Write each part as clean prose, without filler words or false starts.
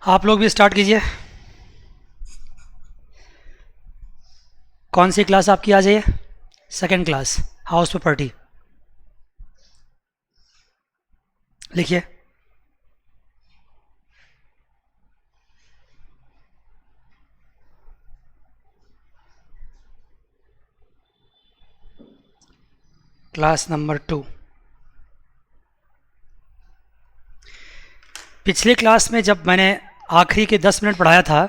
आप लोग भी स्टार्ट कीजिए। कौन सी क्लास आपकी आ जाइए? Second class, house property. लिखिए। Class number 2। पिछली क्लास में जब मैंने आखिरी के 10 मिनट पढ़ाया था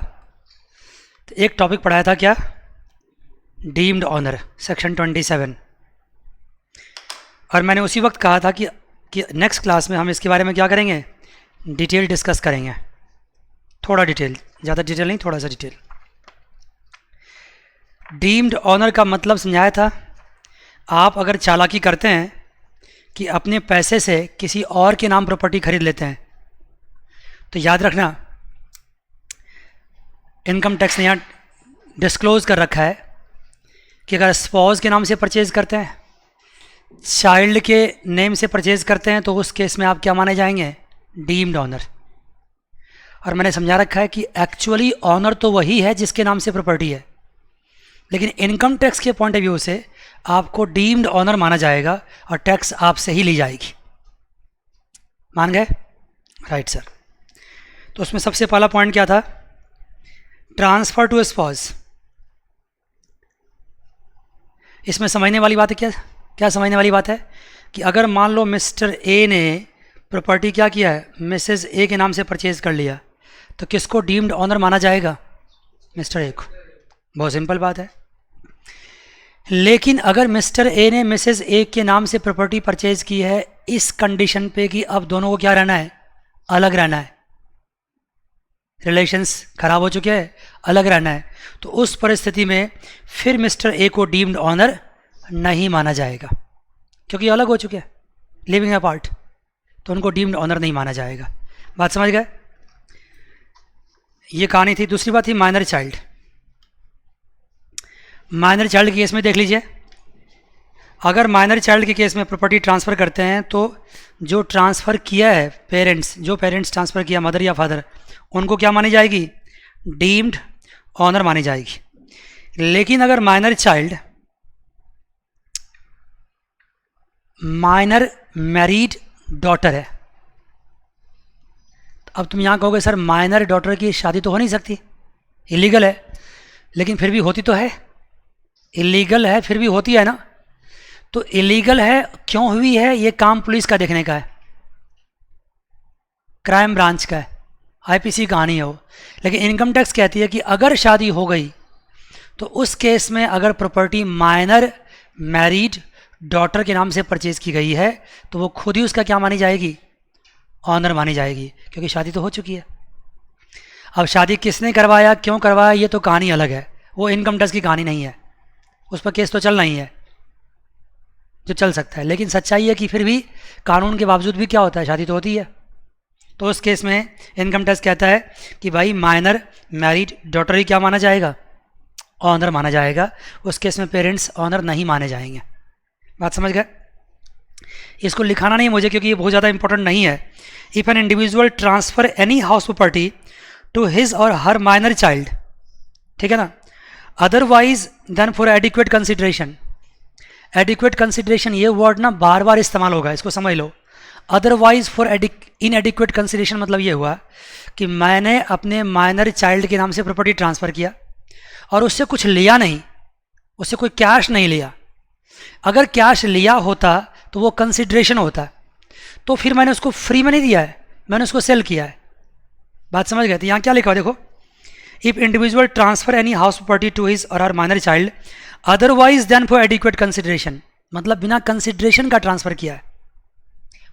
तो एक टॉपिक पढ़ाया था, क्या? Deemed honour, section 27। और मैंने उसी वक्त कहा था कि नेक्स्ट क्लास में हम इसके बारे में क्या करेंगे, डिटेल डिस्कस करेंगे। थोड़ा डिटेल, ज़्यादा डिटेल नहीं, थोड़ा सा डिटेल। डीम्ड ऑनर का मतलब समझाया था। आप अगर चालाकी करते हैं कि अपने पैसे से किसी और के नाम प्रॉपर्टी खरीद लेते हैं तो याद रखना, इनकम टैक्स ने यहाँ डिस्क्लोज़ कर रखा है कि अगर स्पॉज के नाम से परचेज़ करते हैं, चाइल्ड के नेम से परचेज़ करते हैं, तो उस केस में आप क्या माने जाएंगे, डीम्ड ऑनर। और मैंने समझा रखा है कि एक्चुअली ऑनर तो वही है जिसके नाम से प्रॉपर्टी है, लेकिन इनकम टैक्स के पॉइंट ऑफ व्यू से आपको डीम्ड ऑनर माना जाएगा और टैक्स आपसे ही ली जाएगी। मान गए? Right sir. तो उसमें सबसे पहला पॉइंट क्या था, ट्रांसफ़र टू स्पॉज। इसमें समझने वाली बात है, क्या समझने वाली बात है कि अगर मान लो मिस्टर ए ने प्रॉपर्टी क्या किया है, मिसेस ए के नाम से परचेज कर लिया, तो किसको डीम्ड ऑनर माना जाएगा, मिस्टर ए को। बहुत सिंपल बात है। लेकिन अगर मिस्टर ए ने मिसेस ए के नाम से प्रॉपर्टी परचेज की है इस कंडीशन पे कि अब दोनों को क्या रहना है, अलग रहना है, रिलेशंस खराब हो चुके हैं, अलग रहना है, तो उस परिस्थिति में फिर मिस्टर ए को डीम्ड ऑनर नहीं माना जाएगा, क्योंकि अलग हो चुके हैं, लिविंग अपार्ट, तो उनको डीम्ड ऑनर नहीं माना जाएगा। बात समझ गए? ये कहानी थी। दूसरी बात थी माइनर चाइल्ड। माइनर चाइल्ड के केस में देख लीजिए, अगर माइनर चाइल्ड के केस में प्रॉपर्टी ट्रांसफ़र करते हैं तो जो ट्रांसफ़र किया है पेरेंट्स, जो पेरेंट्स ट्रांसफ़र किया, मदर या फादर, उनको क्या मानी जाएगी, डीम्ड ऑनर मानी जाएगी। लेकिन अगर minor child minor married daughter है, अब तुम यहाँ कहोगे सर माइनर डॉटर की शादी तो हो नहीं सकती, इलीगल है, लेकिन फिर भी होती तो है, इलीगल है फिर भी होती है ना। तो इलीगल है क्यों हुई है, ये काम पुलिस का देखने का है, क्राइम ब्रांच का है, आईपीसी कहानी है वो। लेकिन इनकम टैक्स कहती है कि अगर शादी हो गई तो उस केस में अगर प्रॉपर्टी माइनर मैरिड डॉटर के नाम से परचेज की गई है तो वो खुद ही उसका क्या मानी जाएगी, ऑनर मानी जाएगी, क्योंकि शादी तो हो चुकी है। अब शादी किसने करवाया, क्यों करवाया, ये तो कहानी अलग है, वो इनकम टैक्स की कहानी नहीं है, उस पर केस तो चल नहीं है, जो चल सकता है। लेकिन सच्चाई है कि फिर भी कानून के बावजूद भी क्या होता है, शादी तो होती है। तो उस केस में इनकम टैक्स कहता है कि भाई माइनर मैरिड डॉटर ही क्या माना जाएगा, ऑनर माना जाएगा। उस केस में पेरेंट्स ऑनर नहीं माने जाएंगे। बात समझ गए? इसको लिखाना नहीं मुझे, क्योंकि ये बहुत ज़्यादा इंपॉर्टेंट नहीं है। If an individual transfer any house property to his और हर माइनर चाइल्ड, ठीक है ना, otherwise then for adequate consideration. Adequate consideration ये वर्ड ना बार बार इस्तेमाल होगा, इसको समझ लो। अदरवाइज फॉर इनएडिक्वेट कंसिडरेशन मतलब ये हुआ कि मैंने अपने माइनर चाइल्ड के नाम से प्रॉपर्टी ट्रांसफ़र किया और उससे कुछ लिया नहीं, उससे कोई कैश नहीं लिया। अगर कैश लिया होता तो वो कंसिडरेशन होता, तो फिर मैंने उसको फ्री में नहीं दिया है, मैंने उसको सेल किया है। बात समझ गए? तो यहाँ क्या लिखा हुआ देखो, if individual transfer any house property to his और her minor child otherwise then for adequate consideration, मतलब बिना कंसिडरेशन का ट्रांसफ़र किया है।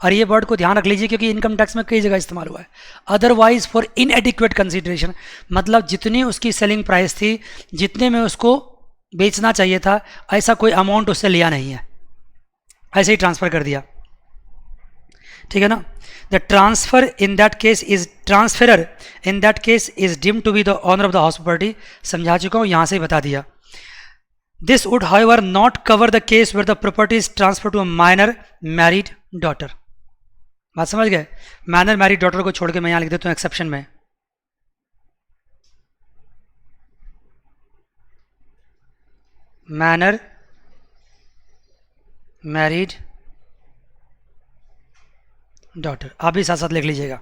और ये वर्ड को ध्यान रख लीजिए क्योंकि इनकम टैक्स में कई जगह इस्तेमाल हुआ है। अदरवाइज फॉर इनएडिक्वेट कंसिडरेशन मतलब जितनी उसकी सेलिंग प्राइस थी, जितने में उसको बेचना चाहिए था, ऐसा कोई अमाउंट उससे लिया नहीं है, ऐसे ही ट्रांसफ़र कर दिया, ठीक है ना। The transfer in that case is transferor in that case is deemed to be the owner of the house property. समझा चुका हूँ, यहाँ से ही बता दिया। This would however not cover the case where the property is transfer to a minor married daughter. बात समझ गए? माइनर मैरिड डॉटर को छोड़ के मैं यहाँ लिख देता हूँ एक्सेप्शन में, मैनर मैरिड डॉटर। आप भी साथ साथ लिख लीजिएगा।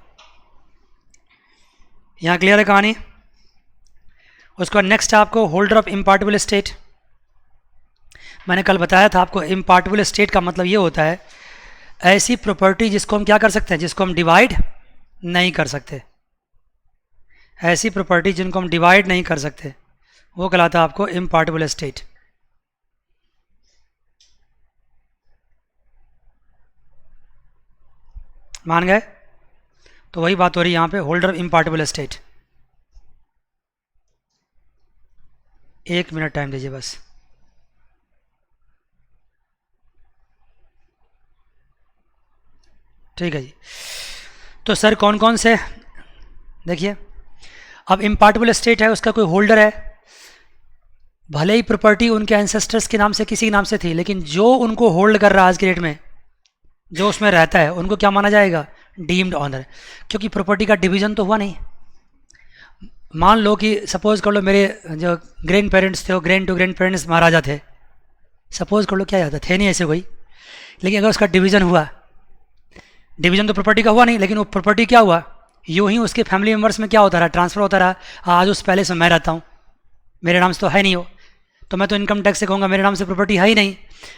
यहाँ क्लियर है कहानी। उसका नेक्स्ट आपको होल्डर ऑफ इम्पार्टेबल स्टेट। मैंने कल बताया था आपको इम्पार्टेबल स्टेट का मतलब ये होता है ऐसी प्रॉपर्टी जिसको हम क्या कर सकते हैं, जिसको हम डिवाइड नहीं कर सकते। ऐसी प्रॉपर्टी जिनको हम डिवाइड नहीं कर सकते वो कहलाता है आपको इम्पार्टेबल स्टेट। मान गए? तो वही बात हो रही है यहाँ पे, holder of impartible state. 1 minute time दीजिए बस। ठीक है जी। तो सर कौन कौन से, देखिए अब इम्पार्टेबल स्टेट है, उसका कोई होल्डर है, भले ही प्रॉपर्टी उनके एंसेस्टर्स के नाम से किसी के नाम से थी, लेकिन जो उनको होल्ड कर रहा है आज के डेट में, जो उसमें रहता है, उनको क्या माना जाएगा? Deemed honour. क्योंकि प्रॉपर्टी का डिवीजन तो हुआ नहीं। मान लो कि सपोज कर लो मेरे जो ग्रैंड पेरेंट्स थे वो ग्रैंड टू ग्रैंड पेरेंट्स महाराजा थे, सपोज कर लो, क्या याद थे नहीं ऐसे कोई, लेकिन अगर उसका डिवीजन हुआ, डिवीजन तो प्रॉपर्टी का हुआ नहीं, लेकिन वो प्रॉपर्टी क्या हुआ, यूँ ही उसके फैमिली मेम्बर्स में क्या होता रहा, ट्रांसफ़र होता रहा। आज उस पैलेस में मैं रहता हूँ, मेरे नाम से तो है नहीं हो, तो मैं तो इनकम टैक्स से कहूँगा मेरे नाम से प्रॉपर्टी है ही नहीं।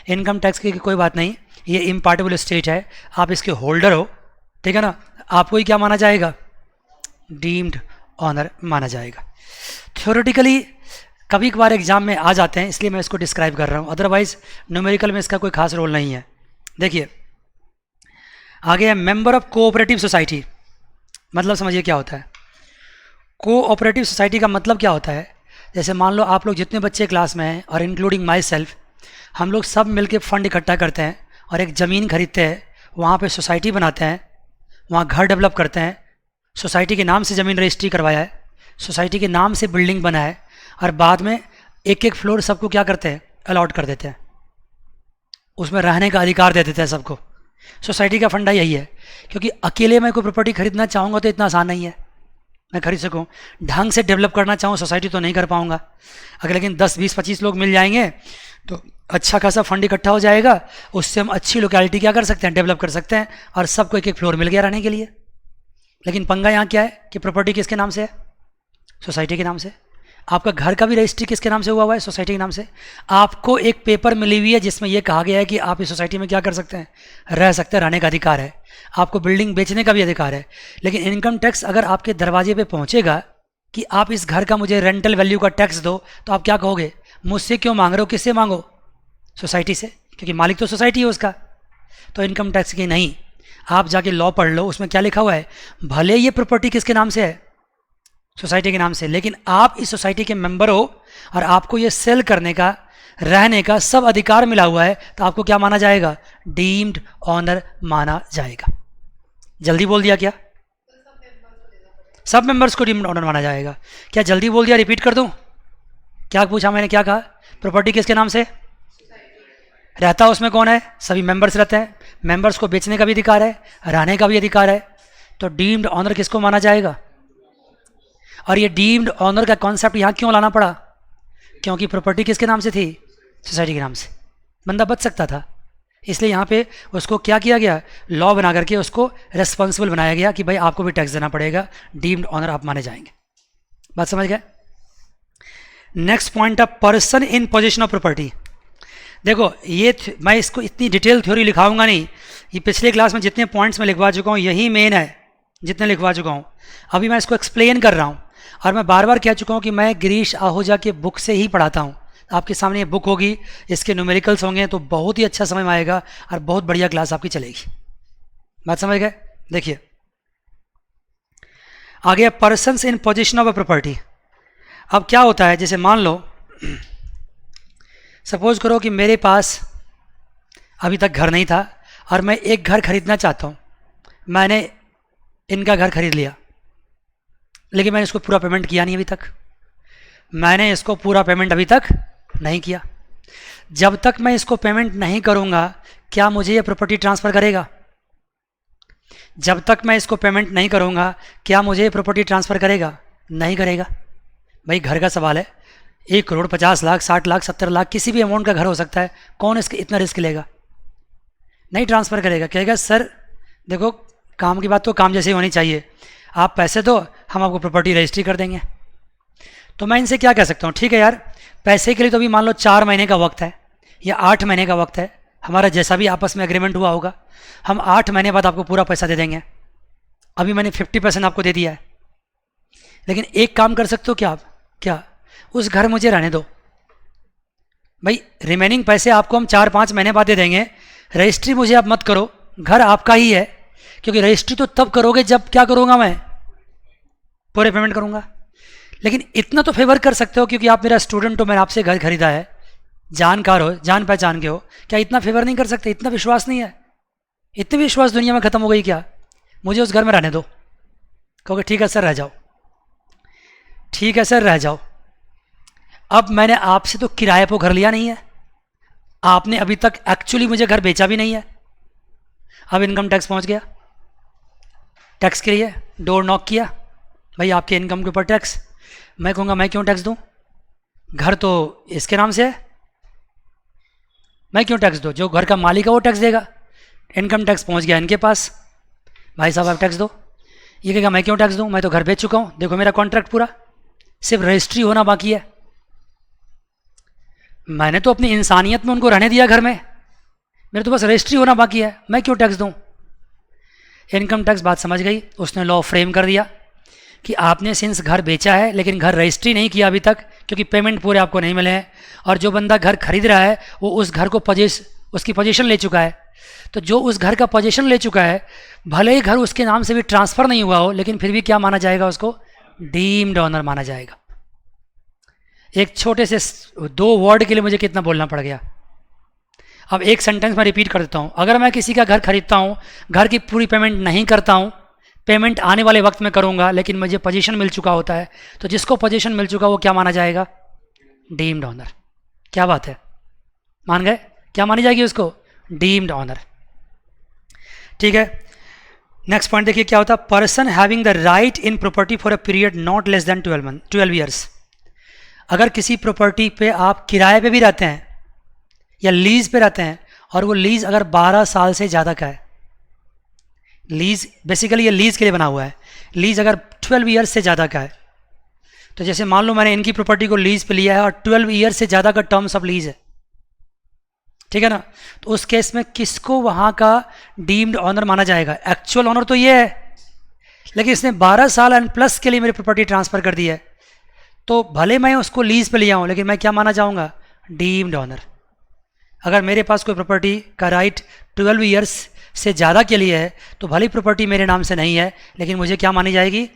इनकम टैक्स की कोई बात नहीं, ये इम्पार्टेबल स्टेट है, आप इसके होल्डर हो, ठीक है ना, आपको ही क्या माना जाएगा? डीम्ड ऑनर माना जाएगा। थ्योरेटिकली कभी कभार एग्जाम में आ जाते हैं, इसलिए मैं इसको डिस्क्राइब कर रहा हूँ, अदरवाइज न्यूमेरिकल में इसका कोई खास रोल नहीं है। देखिए आगे है मेंबर ऑफ कोऑपरेटिव सोसाइटी। मतलब समझिए क्या होता है कोऑपरेटिव सोसाइटी का मतलब क्या होता है। जैसे मान लो आप लोग जितने बच्चे क्लास में हैं और इंक्लूडिंग माई सेल्फ, हम लोग सब मिलके फंड इकट्ठा करते हैं और एक ज़मीन खरीदते हैं, वहाँ पे सोसाइटी बनाते हैं, वहाँ घर डेवलप करते हैं, सोसाइटी के नाम से ज़मीन रजिस्ट्री करवाया है, सोसाइटी के नाम से बिल्डिंग बना है, और बाद में एक एक फ्लोर सबको क्या करते हैं? अलॉट कर देते हैं, उसमें रहने का अधिकार दे देते हैं सबको। सोसाइटी का फंडा यही है, क्योंकि अकेले मैं कोई प्रॉपर्टी खरीदना चाहूँगा तो इतना आसान नहीं है मैं खरीद सकूँ। ढंग से डेवलप करना चाहूँ सोसाइटी तो नहीं कर पाऊँगा। अगर लेकिन 10, 20, 25 लोग मिल जाएंगे तो अच्छा खासा फंड इकट्ठा हो जाएगा, उससे हम अच्छी लोकेलिटी क्या कर सकते हैं? डेवलप कर सकते हैं, और सबको एक एक फ्लोर मिल गया रहने के लिए। लेकिन पंगा यहाँ क्या है कि प्रॉपर्टी किसके नाम से है? सोसाइटी के नाम से। आपका घर का भी रजिस्ट्री किसके नाम से हुआ है? सोसाइटी के नाम से। आपको एक पेपर मिली हुई है जिसमें यह कहा गया है कि आप इस सोसाइटी में क्या कर सकते हैं? रह सकते हैं, रहने का अधिकार है। आपको बिल्डिंग बेचने का भी अधिकार है। लेकिन इनकम टैक्स अगर आपके दरवाजे पे पहुंचेगा कि आप इस घर का मुझे रेंटल वैल्यू का टैक्स दो, तो आप क्या कहोगे? मुझसे क्यों मांग रहे हो? किससे मांगो? सोसाइटी से, क्योंकि मालिक तो सोसाइटी है उसका। तो इनकम टैक्स की नहीं, आप जाके लॉ पढ़ लो, उसमें क्या लिखा हुआ है, भले ये प्रॉपर्टी किसके नाम से है? सोसाइटी के नाम से, लेकिन आप इस सोसाइटी के मेंबर हो और आपको ये सेल करने का, रहने का सब अधिकार मिला हुआ है, तो आपको क्या माना जाएगा? डीम्ड ऑनर माना जाएगा। जल्दी बोल दिया क्या? सब मेंबर्स को डीम्ड ऑनर माना जाएगा। क्या जल्दी बोल दिया? रिपीट कर दूं? क्या पूछा मैंने, क्या कहा? प्रॉपर्टी किसके नाम से रहता है, उसमें कौन है? सभी मेंबर्स रहते हैं। मेंबर्स को बेचने का भी अधिकार है, रहने का भी अधिकार है, तो डीम्ड ऑनर किसको माना जाएगा? और ये डीम्ड ऑनर का कॉन्सेप्ट यहाँ क्यों लाना पड़ा? क्योंकि प्रॉपर्टी किसके नाम से थी? सोसाइटी के नाम से। बंदा बच सकता था, इसलिए यहाँ पे उसको क्या किया गया? लॉ बना करके उसको रेस्पॉन्सिबल बनाया गया कि भाई आपको भी टैक्स देना पड़ेगा, डीम्ड ऑनर आप माने जाएंगे। बात समझ गए? Next point of person in position of property. देखो ये मैं इसको इतनी डिटेल थ्योरी लिखाऊंगा नहीं, ये पिछले क्लास में जितने पॉइंट्स मैं लिखवा चुका हूँ यही मेन है, जितने लिखवा चुका हूँ। अभी मैं इसको एक्सप्लेन कर रहा हूँ, और मैं बार बार कह चुका हूँ कि मैं गिरीश आहूजा के बुक से ही पढ़ाता हूँ। आपके सामने ये बुक होगी, इसके न्यूमेरिकल्स होंगे, तो बहुत ही अच्छा समझ में आएगा और बहुत बढ़िया क्लास आपकी चलेगी। बात समझ गए? देखिए आगे persons in position of a property. अब क्या होता है, जैसे मान लो सपोज करो कि मेरे पास अभी तक घर नहीं था और मैं एक घर खरीदना चाहता हूँ। मैंने इनका घर खरीद लिया, लेकिन मैंने इसको पूरा पेमेंट किया नहीं अभी तक। मैंने इसको पूरा पेमेंट अभी तक नहीं किया। जब तक मैं इसको पेमेंट नहीं करूँगा, क्या मुझे ये प्रॉपर्टी ट्रांसफ़र करेगा? जब तक मैं इसको पेमेंट नहीं करूँगा, क्या मुझे ये प्रॉपर्टी ट्रांसफ़र करेगा? नहीं करेगा। भाई घर का सवाल है, 1 करोड़ 50 लाख 60 लाख 70 लाख किसी भी अमाउंट का घर हो सकता है, कौन इसके इतना रिस्क लेगा? नहीं ट्रांसफ़र करेगा, कहेगा सर देखो काम की बात तो काम जैसी होनी चाहिए, आप पैसे दो हम आपको प्रॉपर्टी रजिस्ट्री कर देंगे। तो मैं इनसे क्या कह सकता हूँ, ठीक है यार पैसे के लिए तो अभी मान लो 4 महीने का वक्त है या 8 महीने का वक्त है, हमारा जैसा भी आपस में एग्रीमेंट हुआ होगा, हम 8 महीने बाद आपको पूरा पैसा दे देंगे। अभी मैंने 50% आपको दे दिया है, लेकिन एक काम कर सकते हो क्या आप, क्या उस घर मुझे रहने दो भाई, रिमेनिंग पैसे आपको हम 4-5 महीने बाद दे देंगे, रजिस्ट्री मुझे आप मत करो, घर आपका ही है, क्योंकि रजिस्ट्री तो तब करोगे जब क्या करूँगा मैं, पूरे पेमेंट करूँगा। लेकिन इतना तो फेवर कर सकते हो क्योंकि आप मेरा स्टूडेंट हो, मैंने आपसे घर खरीदा है, जानकार हो, जान पहचान के हो, क्या इतना फेवर नहीं कर सकते? इतना विश्वास नहीं है? इतनी विश्वास दुनिया में ख़त्म हो गई क्या? मुझे उस घर में रहने दो। कहोगे ठीक है सर रह जाओ, ठीक है सर रह जाओ। अब मैंने आपसे तो किराए पर घर लिया नहीं है, आपने अभी तक एक्चुअली मुझे घर बेचा भी नहीं है। अब इनकम टैक्स पहुंच गया, टैक्स के लिए डोर नॉक किया, भाई आपके इनकम के ऊपर टैक्स। मैं कहूँगा मैं क्यों टैक्स दूँ, घर तो इसके नाम से है, मैं क्यों टैक्स दूँ? जो घर का मालिक है वो टैक्स देगा। इनकम टैक्स पहुँच गया इनके पास, भाई साहब आप टैक्स दो। ये कहेगा मैं क्यों टैक्स दूँ, मैं तो घर बेच चुका हूँ, देखो मेरा कॉन्ट्रैक्ट पूरा, सिर्फ रजिस्ट्री होना बाकी है। मैंने तो अपनी इंसानियत में उनको रहने दिया घर में, मेरे तो बस रजिस्ट्री होना बाकी है, मैं क्यों टैक्स दूँ? इनकम टैक्स बात समझ गई, उसने लॉ फ्रेम कर दिया कि आपने सिंस घर बेचा है लेकिन घर रजिस्ट्री नहीं किया अभी तक, क्योंकि पेमेंट पूरे आपको नहीं मिले हैं, और जो बंदा घर खरीद रहा है वो उस घर को उसकी पोजीशन ले चुका है। तो जो उस घर का पोजीशन ले चुका है, भले ही घर उसके नाम से भी ट्रांसफ़र नहीं हुआ हो, लेकिन फिर भी क्या माना जाएगा उसको? डीम्ड ऑनर माना जाएगा। एक छोटे से 2 वर्ड के लिए मुझे कितना बोलना पड़ गया। अब एक सेंटेंस में रिपीट कर देता हूँ, अगर मैं किसी का घर खरीदता हूँ, घर की पूरी पेमेंट नहीं करता हूँ, पेमेंट आने वाले वक्त में करूँगा, लेकिन मुझे पोजीशन मिल चुका होता है, तो जिसको पोजीशन मिल चुका वो क्या माना जाएगा? Deemed honour. क्या बात है, मान गए? क्या मानी जाएगी उसको? Deemed honour. ठीक है, नेक्स्ट पॉइंट देखिए क्या होता है, person having the right in property for a period not less than 12 years. अगर किसी प्रॉपर्टी पे आप किराए पे भी रहते हैं या लीज पे रहते हैं, और वो लीज अगर 12 साल से ज़्यादा का है, लीज बेसिकली ये लीज के लिए बना हुआ है, लीज अगर 12 ईयर्स से ज़्यादा का है, तो जैसे मान लो मैंने इनकी प्रॉपर्टी को लीज पे लिया है और 12 ईयर्स से ज़्यादा का टर्म्स ऑफ लीज है, ठीक है ना, तो उस केस में किसको वहाँ का डीम्ड ऑनर माना जाएगा? एक्चुअल ऑनर तो ये है, लेकिन इसने 12 साल एंड प्लस के लिए मेरी प्रॉपर्टी ट्रांसफ़र कर दी है, तो भले मैं उसको लीज पे लिया हूँ, लेकिन मैं क्या माना जाऊँगा? Deemed honour. अगर मेरे पास कोई प्रॉपर्टी का राइट 12 ईयर्स से ज़्यादा के लिए है, तो भले प्रॉपर्टी मेरे नाम से नहीं है, लेकिन मुझे क्या मानी जाएगी?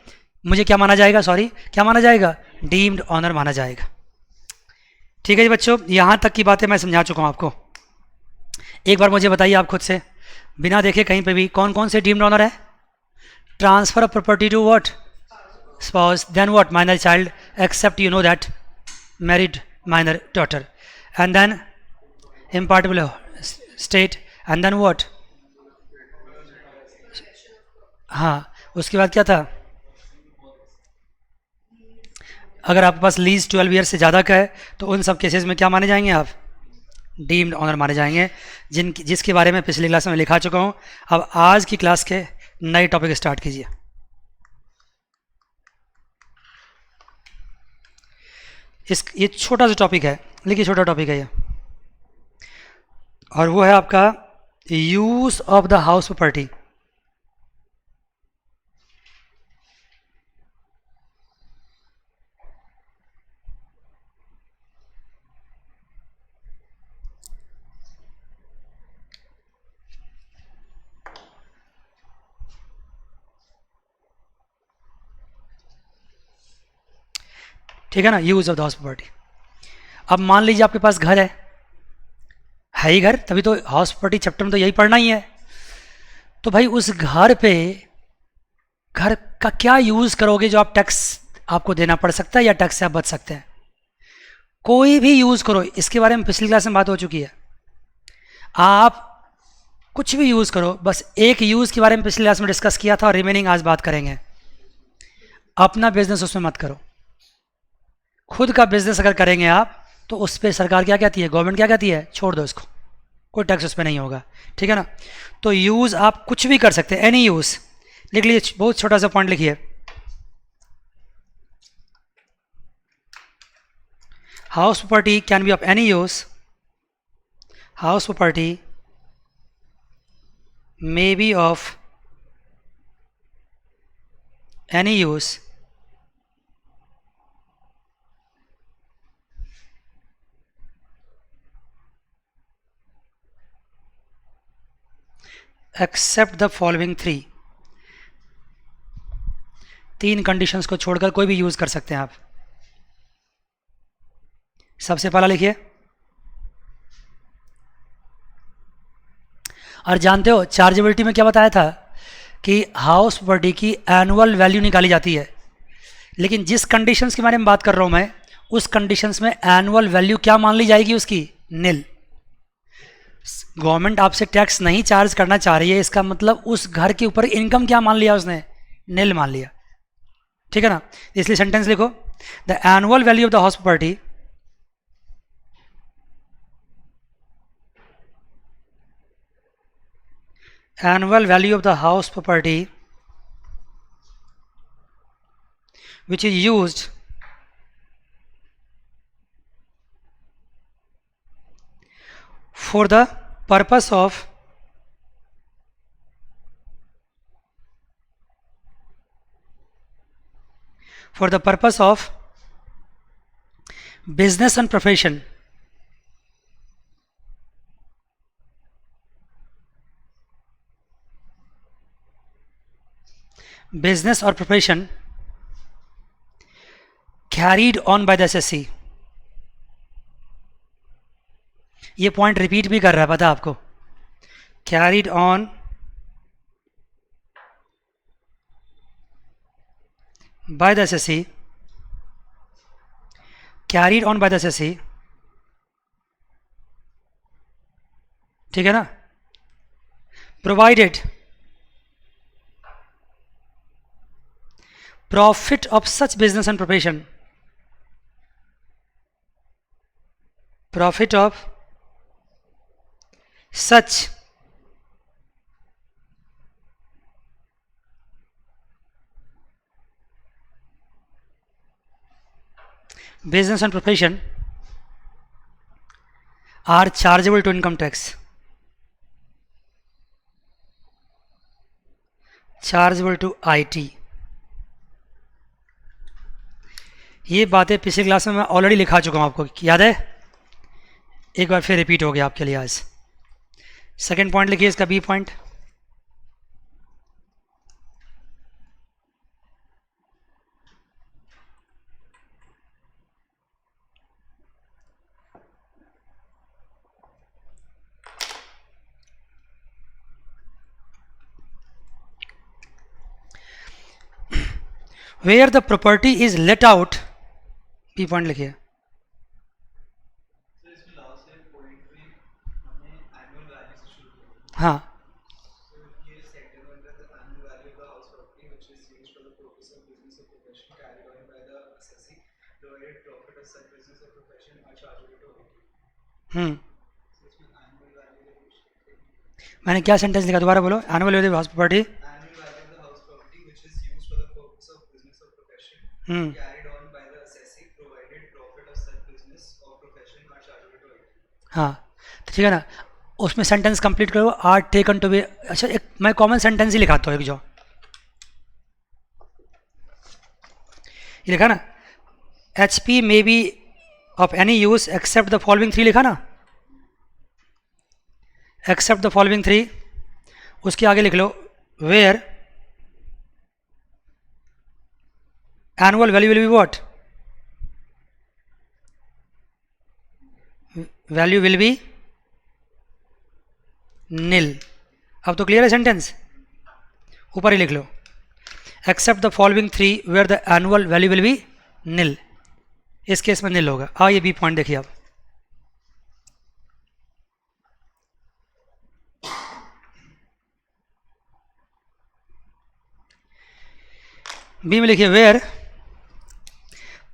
मुझे क्या माना जाएगा? सॉरी, क्या माना जाएगा? डीम्ड ऑनर माना जाएगा। ठीक है जी बच्चों, यहाँ तक की बातें मैं समझा चुका हूँ आपको। एक बार मुझे बताइए आप खुद से, बिना देखे कहीं पे भी, कौन कौन से डीम्ड ऑनर है? Transfer of property to what? Spouse, then what? Minor child, except you know that married minor daughter, and then impartible state, and then what? हाँ, उसके बाद क्या था? अगर आपके पास लीज 12 ईयर से ज़्यादा का है, तो उन सब केसेस में क्या माने जाएंगे आप? डीम्ड ऑनर माने जाएंगे, जिसके बारे में पिछली क्लास में लिखा चुका हूँ। अब आज की क्लास के नए टॉपिक स्टार्ट कीजिए। ये छोटा सा टॉपिक है, लेकिन छोटा टॉपिक है ये, और वो है आपका use of the house property. ठीक है ना, use of the house property. अब मान लीजिए आपके पास घर है ही घर, तभी तो हाउस प्रॉपर्टी चैप्टर में तो यही पढ़ना ही है। तो भाई उस घर पे, घर का क्या यूज़ करोगे जो आप टैक्स आपको देना पड़ सकता है या टैक्स से आप बच सकते हैं? कोई भी यूज़ करो, इसके बारे में पिछली क्लास में बात हो चुकी है। आप कुछ भी यूज़ करो, बस एक यूज़ के बारे में पिछली क्लास में डिस्कस किया था और रिमेनिंग आज बात करेंगे। अपना बिजनेस उसमें मत करो, खुद का बिजनेस अगर करेंगे आप तो उस पर सरकार क्या कहती है, गवर्नमेंट क्या कहती है, छोड़ दो इसको, कोई टैक्स उस पर नहीं होगा, ठीक है ना। तो यूज़ आप कुछ भी कर सकते हैं, एनी यूज़। लिख लीजिए, बहुत छोटा सा पॉइंट लिखिए, house property can be of any use, house property may be of any use except the following three। तीन कंडीशंस को छोड़कर कोई भी यूज कर सकते हैं आप। सबसे पहला लिखिए, और जानते हो चार्जेबिलिटी में क्या बताया था कि हाउस प्रॉपर्टी की एनुअल वैल्यू निकाली जाती है, लेकिन जिस कंडीशंस के बारे में बात कर रहा हूं मैं, उस कंडीशंस में एनुअल वैल्यू क्या मान ली जाएगी उसकी, निल। गवर्नमेंट आपसे टैक्स नहीं चार्ज करना चाह रही है, इसका मतलब उस घर के ऊपर इनकम क्या मान लिया उसने, निल मान लिया, ठीक है ना। इसलिए सेंटेंस लिखो, the annual value of the house property annual value of the house property which is used for the purpose of business and profession, business or profession carried on by the SSC। ये point repeat भी कर रहा है, पता आपको, carried on by the SSC, carried on by the SSC, ठीक है ना। Provided profit of such business and profession, profit of such business and profession are chargeable to income tax, chargeable to IT। ये बातें पिछली class में मैं already लिखा चुका हूँ, आपको याद है, एक बार फिर रिपीट हो गया आपके लिए आज। सेकंड पॉइंट लिखिए, इसका B point, where the property is let out, B point लिखिए। हाँ, मैंने क्या सेंटेंस लिखा, दोबारा बोलो, annual value of house property हाँ, तो ठीक है ना। उसमें सेंटेंस कंप्लीट करो, आर टेकन टू बी, अच्छा एक मैं कॉमन सेंटेंस ही लिखाता हूँ, एक जो ये लिखा ना, HP may be of any use except the following three, लिखा ना, एक्सेप्ट द फॉलोइंग थ्री, उसके आगे लिख लो where annual value will be what, value will be nil. अब तो क्लियर है सेंटेंस, ऊपर ही लिख लो, except the following three where the annual value will be nil, इस केस में निल होगा। ये बी पॉइंट देखिए आप, बी में लिखिए where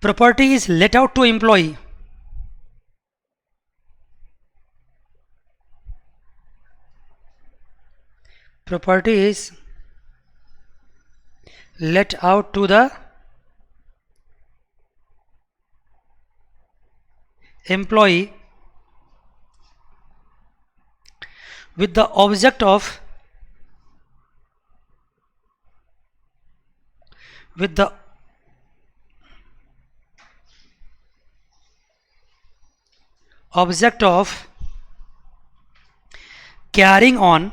Property is let out to employee. Property is let out to the employee with the object of carrying on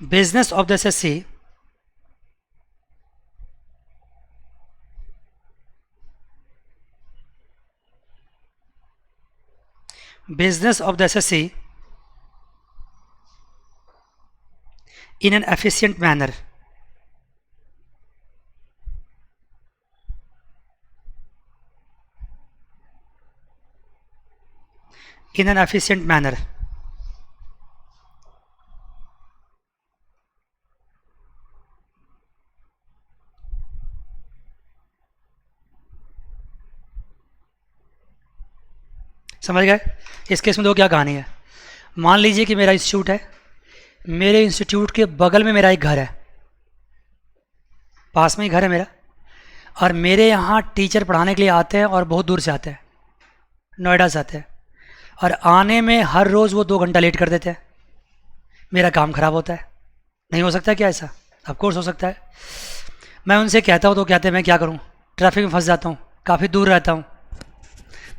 business of the SSC in an efficient manner. In an efficient manner. समझ गए? इस case में देखो क्या कहानी है। मान लीजिए कि मेरा इंस्टीट्यूट है, मेरे इंस्टीट्यूट के बगल में मेरा एक घर है, पास में ही घर है मेरा, और मेरे यहाँ टीचर पढ़ाने के लिए आते हैं और बहुत दूर से आते हैं, नोएडा से आते हैं, और आने में हर रोज़ वो 2 घंटा लेट कर देते हैं। मेरा काम ख़राब होता है। नहीं हो सकता क्या ऐसा? ऑफ कोर्स हो सकता है। मैं उनसे कहता हूँ तो कहते हैं मैं क्या करूँ, ट्रैफिक में फंस जाता हूँ, काफ़ी दूर रहता हूँ।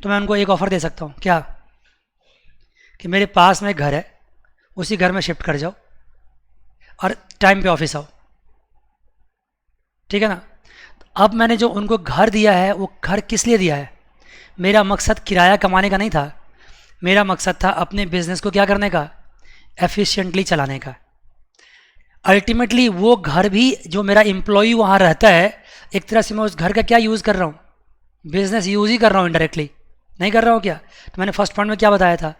तो मैं उनको एक ऑफ़र दे सकता हूँ, क्या कि मेरे पास में एक घर है, उसी घर में शिफ्ट कर जाओ और टाइम पे ऑफिस आओ। ठीक है ना? अब मैंने जो उनको घर दिया है वो घर किस लिए दिया है? मेरा मकसद किराया कमाने का नहीं था, मेरा मकसद था अपने बिजनेस को क्या करने का, एफिशिएंटली चलाने का। अल्टीमेटली वो घर भी जो मेरा एम्प्लॉई वहाँ रहता है, एक तरह से मैं उस घर का क्या यूज़ कर रहा हूँ, बिजनेस यूज़ ही कर रहा हूँ इनडायरेक्टली। नहीं कर रहा हूँ क्या? तो मैंने फर्स्ट पॉइंट में क्या बताया था,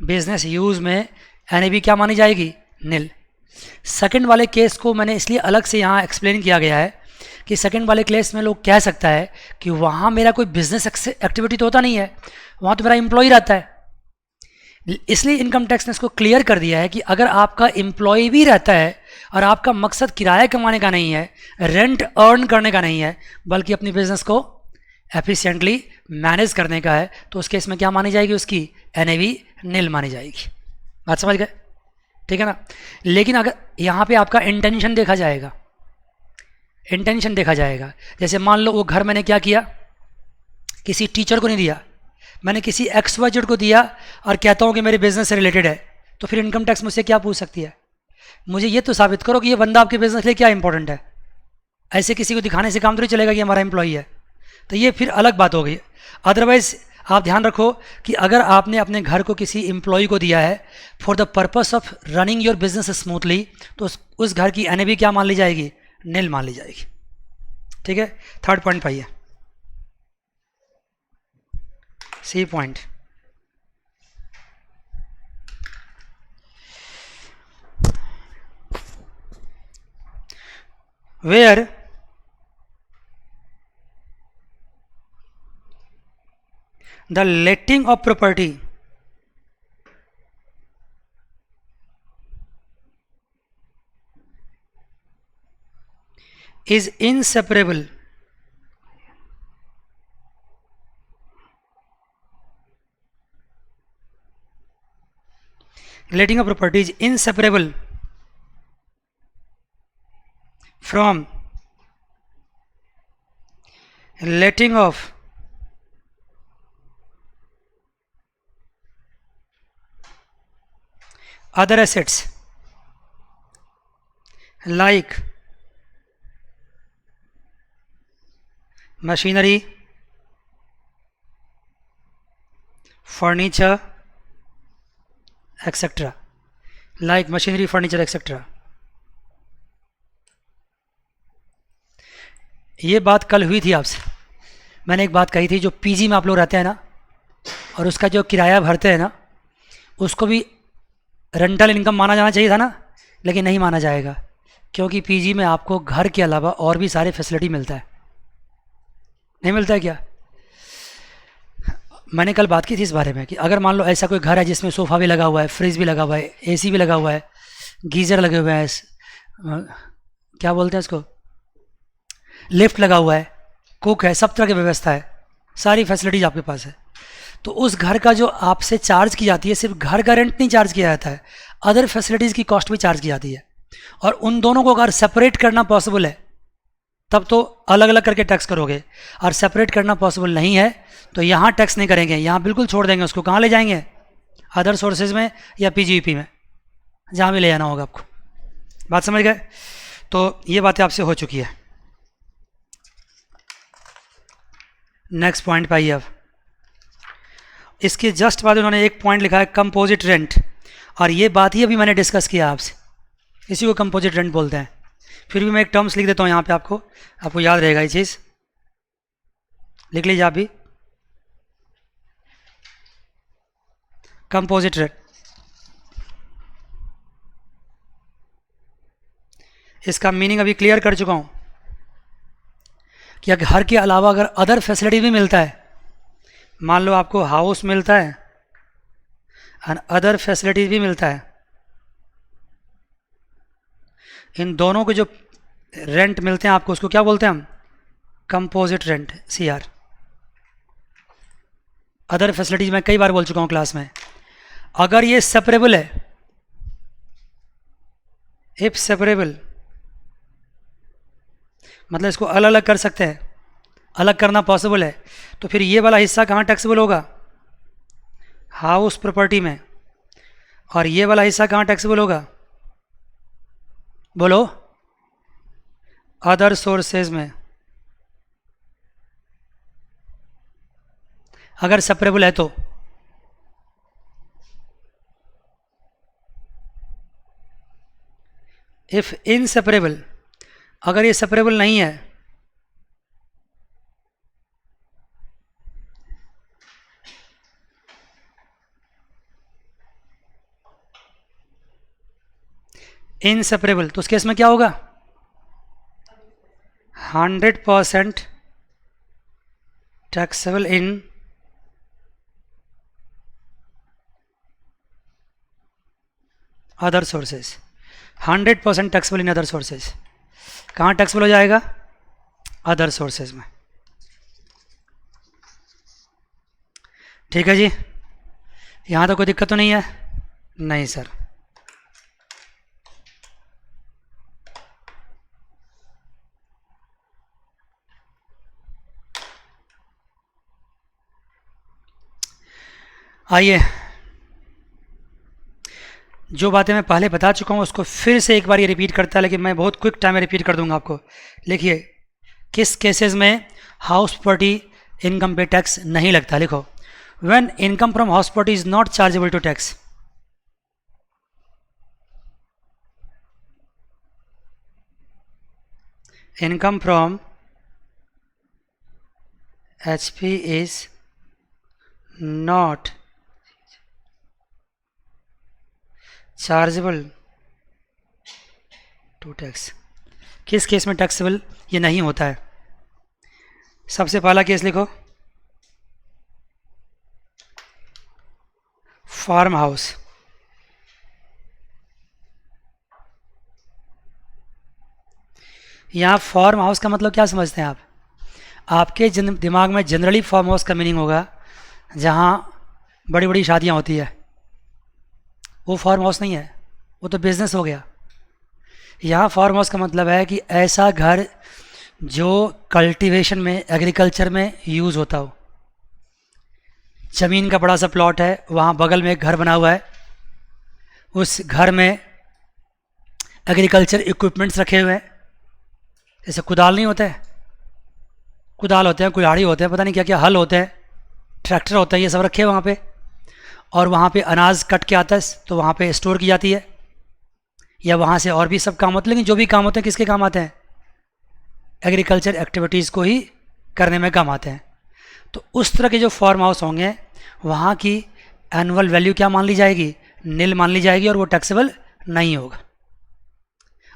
बिजनेस यूज़ में NAV क्या मानी जाएगी, नील। सेकंड वाले केस को मैंने इसलिए अलग से यहाँ एक्सप्लेन किया गया है कि सेकंड वाले केस में लोग कह सकता है कि वहाँ मेरा कोई बिजनेस एक्टिविटी तो होता नहीं है, वहाँ तो मेरा एम्प्लॉय रहता है। इसलिए इनकम टैक्स ने इसको क्लियर कर दिया है कि अगर आपका एम्प्लॉय भी रहता है और आपका मकसद किराया कमाने का नहीं है, रेंट अर्न करने का नहीं है, बल्कि अपनी बिजनेस को एफिशिएंटली मैनेज करने का है, तो उस केस में क्या मानी जाएगी, उसकी NAV नील मानी जाएगी। बात समझ गए? ठीक है ना? लेकिन अगर यहाँ पे आपका इंटेंशन देखा जाएगा, इंटेंशन देखा जाएगा, जैसे मान लो वो घर मैंने क्या किया, किसी टीचर को नहीं दिया, मैंने किसी XYZ को दिया और कहता हूँ कि मेरे बिजनेस से रिलेटेड है, तो फिर इनकम टैक्स मुझसे क्या पूछ सकती है, मुझे ये तो साबित करो कि ये बंदा आपके बिजनेस के लिए क्या इंपॉर्टेंट है। ऐसे किसी को दिखाने से काम तो नहीं चलेगा कि हमारा एम्प्लॉई है, तो ये फिर अलग बात हो गई। अदरवाइज आप ध्यान रखो कि अगर आपने अपने घर को किसी एम्प्लॉय को दिया है for the purpose of running your business smoothly, तो उस घर की NAV क्या मान ली जाएगी, नील मान ली जाएगी। ठीक है? थर्ड पॉइंट पाइए, C point. Where the letting of property is inseparable letting of property is inseparable from letting of other assets like machinery, furniture, etc. like machinery, furniture, etc. ये बात कल हुई थी आपसे, मैंने एक बात कही थी, जो PG में आप लोग रहते हैं ना और उसका जो किराया भरते हैं ना, उसको भी रेंटल इनकम माना जाना चाहिए था ना, लेकिन नहीं माना जाएगा, क्योंकि पीजी में आपको घर के अलावा और भी सारे फैसिलिटी मिलता है। नहीं मिलता है क्या? मैंने कल बात की थी इस बारे में कि अगर मान लो ऐसा कोई घर है जिसमें सोफ़ा भी लगा हुआ है, फ्रिज भी लगा हुआ है, एसी भी लगा हुआ है, गीज़र लगे हुए हैं, क्या बोलते हैं इसको, लिफ्ट लगा हुआ है, कुक है, सब तरह की व्यवस्था है, सारी फैसिलिटीज़ आपके पास है, तो उस घर का जो आपसे चार्ज की जाती है, सिर्फ घर का रेंट नहीं चार्ज किया जाता है, अदर फैसिलिटीज़ की कॉस्ट भी चार्ज की जाती है। और उन दोनों को अगर सेपरेट करना पॉसिबल है तब तो अलग अलग करके टैक्स करोगे, और सेपरेट करना पॉसिबल नहीं है तो यहाँ टैक्स नहीं करेंगे, यहाँ बिल्कुल छोड़ देंगे। उसको कहाँ ले जाएंगे? अदर सोर्सेज में या पीजीईपी में, जहाँ भी ले जाना होगा आपको। बात समझ गए? तो ये बातें आपसे हो चुकी है। नेक्स्ट पॉइंट पे आइए। अब इसके जस्ट बाद उन्होंने एक पॉइंट लिखा है कंपोजिट रेंट, और ये बात ही अभी मैंने डिस्कस किया आपसे, इसी को कंपोजिट रेंट बोलते हैं। फिर भी मैं एक टर्म्स लिख देता हूँ यहाँ पे, आपको याद रहेगा ये चीज़, लिख लीजिए आप भी। कंपोजिट रेंट, इसका मीनिंग अभी क्लियर कर चुका हूँ कि घर के अलावा अगर अदर फैसिलिटी भी मिलता है, मान लो आपको हाउस मिलता है और अदर फैसिलिटीज भी मिलता है, इन दोनों के जो रेंट मिलते हैं आपको, उसको क्या बोलते हैं हम? Composite rent, CR। Other facilities मैं कई बार बोल चुका हूँ क्लास में। अगर ये सेपरेबल है, इफ सेपरेबल मतलब इसको अलग अलग कर सकते हैं, अलग करना पॉसिबल है, तो फिर ये वाला हिस्सा कहाँ टैक्सेबल होगा? हाउस प्रॉपर्टी में। और ये वाला हिस्सा कहाँ टैक्सेबल होगा? बोलो। अदर सोर्सेज में। अगर सेपरेबल है तो। इफ इनसेपरेबल, अगर ये सेपरेबल नहीं है, इनसेपरेबल, तो उस केस में क्या होगा? 100% taxable in other sources. 100% taxable in other sources. कहाँ टैक्सेबल हो जाएगा? अदर सोर्सेज में। ठीक है जी, यहाँ तो कोई दिक्कत तो नहीं है? नहीं सर। आइए, जो बातें मैं पहले बता चुका हूँ उसको फिर से एक बार ये रिपीट करता है, लेकिन मैं बहुत क्विक टाइम में रिपीट कर दूंगा आपको। लिखिए, किस केसेस में हाउस प्रॉपर्टी इनकम पे टैक्स नहीं लगता? लिखो, when income from house property is not chargeable to tax. Income from HP is not chargeable to tax. किस केस में टैक्सेबल ये नहीं होता है? सबसे पहला केस लिखो, फार्म हाउस। यहाँ फार्म हाउस का मतलब क्या समझते हैं आप? आपके दिमाग में जनरली फार्म हाउस का मीनिंग होगा जहाँ बड़ी बड़ी शादियाँ होती है, वो फार्म हाउस नहीं है, वो तो बिजनेस हो गया। यहाँ फार्म हाउस का मतलब है कि ऐसा घर जो कल्टीवेशन में, एग्रीकल्चर में यूज़ होता हो। ज़मीन का बड़ा सा प्लॉट है, वहाँ बगल में एक घर बना हुआ है, उस घर में एग्रीकल्चर इक्विपमेंट्स रखे हुए हैं, जैसे कुदाल नहीं होता है, कुदाल होते हैं, कुल्हाड़ी होते हैं, पता नहीं क्या क्या, हल होते हैं, ट्रैक्टर होता है, ये सब रखे हैं वहाँ पे। और वहाँ पे अनाज कट के आता है तो वहाँ पे स्टोर की जाती है, या वहाँ से और भी सब काम होते हैं। लेकिन जो भी काम होते हैं किसके काम आते हैं? एग्रीकल्चर एक्टिविटीज़ को ही करने में काम आते हैं। तो उस तरह के जो फार्म हाउस होंगे वहाँ की एनुअल वैल्यू क्या मान ली जाएगी? नील मान ली जाएगी, और वो टैक्सेबल नहीं होगा।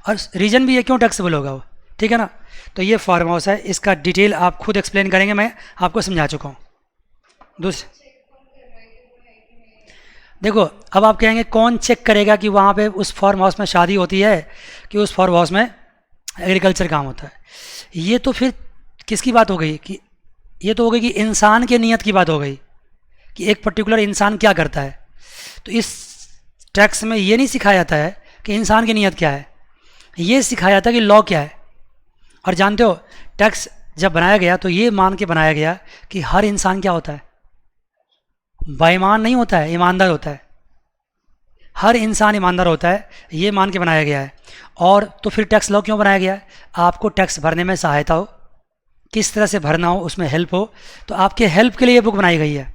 और रीजन भी है क्यों टैक्सेबल होगा वो, ठीक है ना। तो ये फार्म हाउस है, इसका डिटेल आप खुद एक्सप्लेन करेंगे, मैं आपको समझा चुका हूँ। दूसरे देखो, अब आप कहेंगे कौन चेक करेगा कि वहाँ पे उस फार्म हाउस में शादी होती है कि उस फार्म हाउस में एग्रीकल्चर काम होता है। ये तो फिर किसकी बात हो गई कि ये तो हो गई कि इंसान के नियत की बात हो गई कि एक पर्टिकुलर इंसान क्या करता है। तो इस टैक्स में ये नहीं सिखाया जाता है कि इंसान की नियत क्या है, ये सिखाया जाता है कि लॉ क्या है। और जानते हो टैक्स जब बनाया गया तो ये मान के बनाया गया कि हर इंसान क्या होता है, बेईमान नहीं होता है, ईमानदार होता है। हर इंसान ईमानदार होता है, ये मान के बनाया गया है। और तो फिर टैक्स लॉ क्यों बनाया गया है? आपको टैक्स भरने में सहायता हो, किस तरह से भरना हो उसमें हेल्प हो, तो आपके हेल्प के लिए ये बुक बनाई गई है।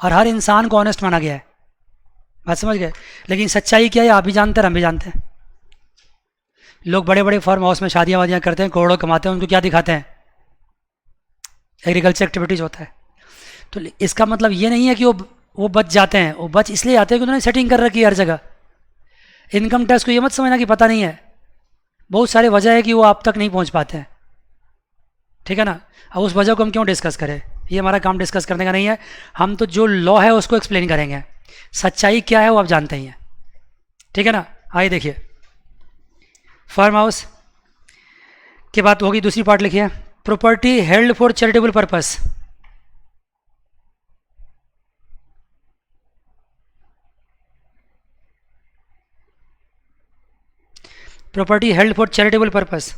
और हर इंसान को ऑनेस्ट माना गया है। बात समझ गए। लेकिन सच्चाई क्या है आप भी जानते हैं, हम भी जानते हैं। लोग बड़े बड़े फार्म हाउस में शादियाँ वादियाँ करते हैं, करोड़ों कमाते हैं, उनको क्या दिखाते हैं? एग्रीकल्चर एक्टिविटीज़ होता है। तो इसका मतलब ये नहीं है कि वो बच जाते हैं, वो बच इसलिए आते हैं कि उन्होंने सेटिंग कर रखी है हर जगह। इनकम टैक्स को ये मत समझना कि पता नहीं है, बहुत सारे वजह है कि वो आप तक नहीं पहुंच पाते हैं, ठीक है ना। अब उस वजह को हम क्यों डिस्कस करें, ये हमारा काम डिस्कस करने का नहीं है। हम तो जो लॉ है उसको एक्सप्लेन करेंगे, सच्चाई क्या है वो आप जानते ही हैं, ठीक है ना। आइए देखिए, फार्म हाउस की बात होगी। दूसरी पार्ट लिखिए, property held for charitable purpose. Property held for charitable purpose.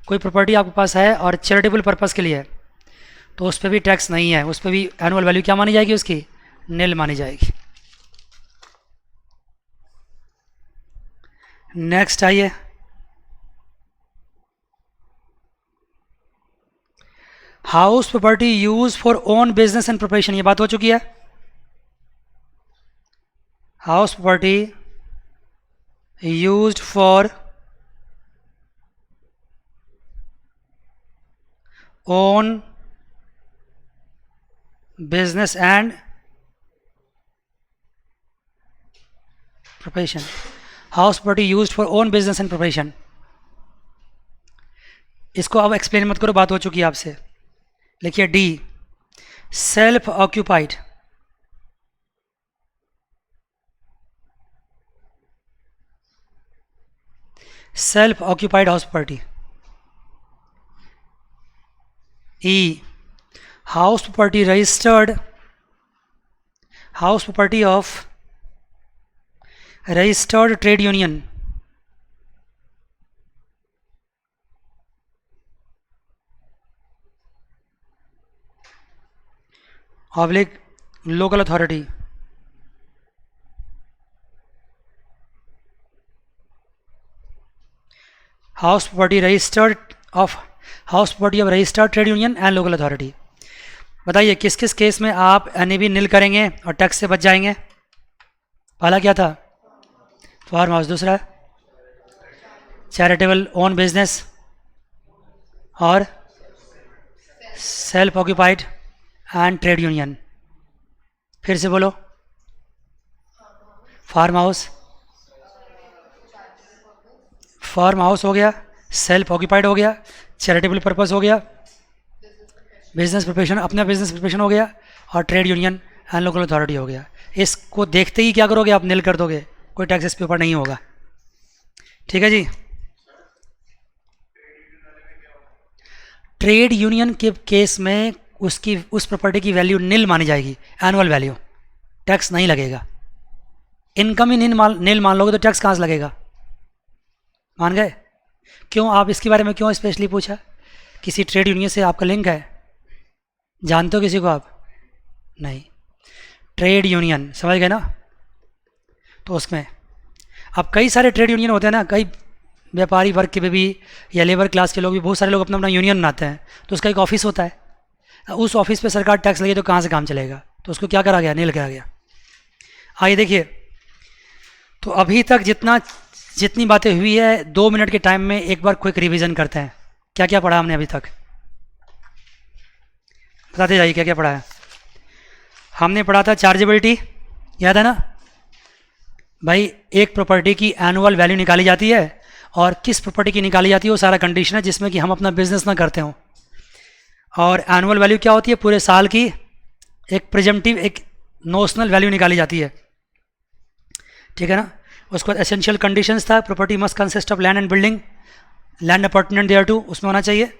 कोई प्रॉपर्टी आपके पास है और चैरिटेबल पर्पस के लिए है, तो उस पर भी टैक्स नहीं है, उस पर भी एनुअल वैल्यू क्या मानी जाएगी, उसकी निल मानी जाएगी। नेक्स्ट आइए, house property use for own business and profession, ये बात हो चुकी है। House property used for own business and profession. House property used for own business and profession, इसको अब एक्सप्लेन मत करो, बात हो चुकी है आपसे। लिखिए D, self occupied. Self occupied house property. E, house property registered, house property of registered trade union, oblique local authority. House property registered of house property of registered trade union and local authority. बताइए किस किस case में आप NAB निल करेंगे और tax से बच जाएंगे? पहला क्या था? Farm house. दूसरा चैरिटेबल ओन बिजनेस और self occupied and trade union. फिर से बोलो, फार्म हाउस, फार्म हाउस हो गया, सेल्फ ऑक्यूपाइड हो गया, चैरिटेबल पर्पस हो गया, बिजनेस प्रोफेशन अपना बिजनेस प्रोफेशन हो गया, और trade union and local authority हो गया। इसको देखते ही क्या करोगे आप? निल कर दोगे, कोई टैक्स इस पे ऊपर नहीं होगा, ठीक है जी। ट्रेड यूनियन के केस में उसकी उस प्रॉपर्टी की वैल्यू निल मानी जाएगी, एनुअल वैल्यू, टैक्स नहीं लगेगा। इनकम ही निल मान लोगे तो टैक्स कहाँ से लगेगा? मान गए? क्यों, आप इसके बारे में क्यों स्पेशली पूछा? किसी ट्रेड यूनियन से आपका लिंक है? जानते हो किसी को आप? नहीं। ट्रेड यूनियन समझ गए ना? तो उसमें अब कई सारे ट्रेड यूनियन होते हैं ना, कई व्यापारी वर्ग के भी या लेबर क्लास के लोग भी, बहुत सारे लोग अपना अपना यूनियन बनाते हैं, तो उसका एक ऑफिस होता है। उस ऑफिस पे सरकार टैक्स लगे तो कहाँ से काम चलेगा? तो उसको क्या करा गया? निल करा गया। आइए देखिए, तो अभी तक जितनी बातें हुई है 2 मिनट के टाइम में एक बार क्विक रिवीजन करते हैं। क्या क्या पढ़ा हमने अभी तक? बताते जाइए क्या क्या पढ़ा है। हमने पढ़ा था चार्जेबिलिटी, याद है ना भाई? एक प्रॉपर्टी की एनुअल वैल्यू निकाली जाती है, और किस प्रॉपर्टी की निकाली जाती है वो सारा कंडीशन है जिसमें कि हम अपना बिजनेस ना करते हो। और एनुअल वैल्यू क्या होती है? पूरे साल की एक प्रेजेंटिव, एक नोशनल वैल्यू निकाली जाती है, ठीक है ना। उसके बाद एसेंशियल कंडीशंस था, property must consist of land and building, land appurtenant thereto, उसमें होना चाहिए।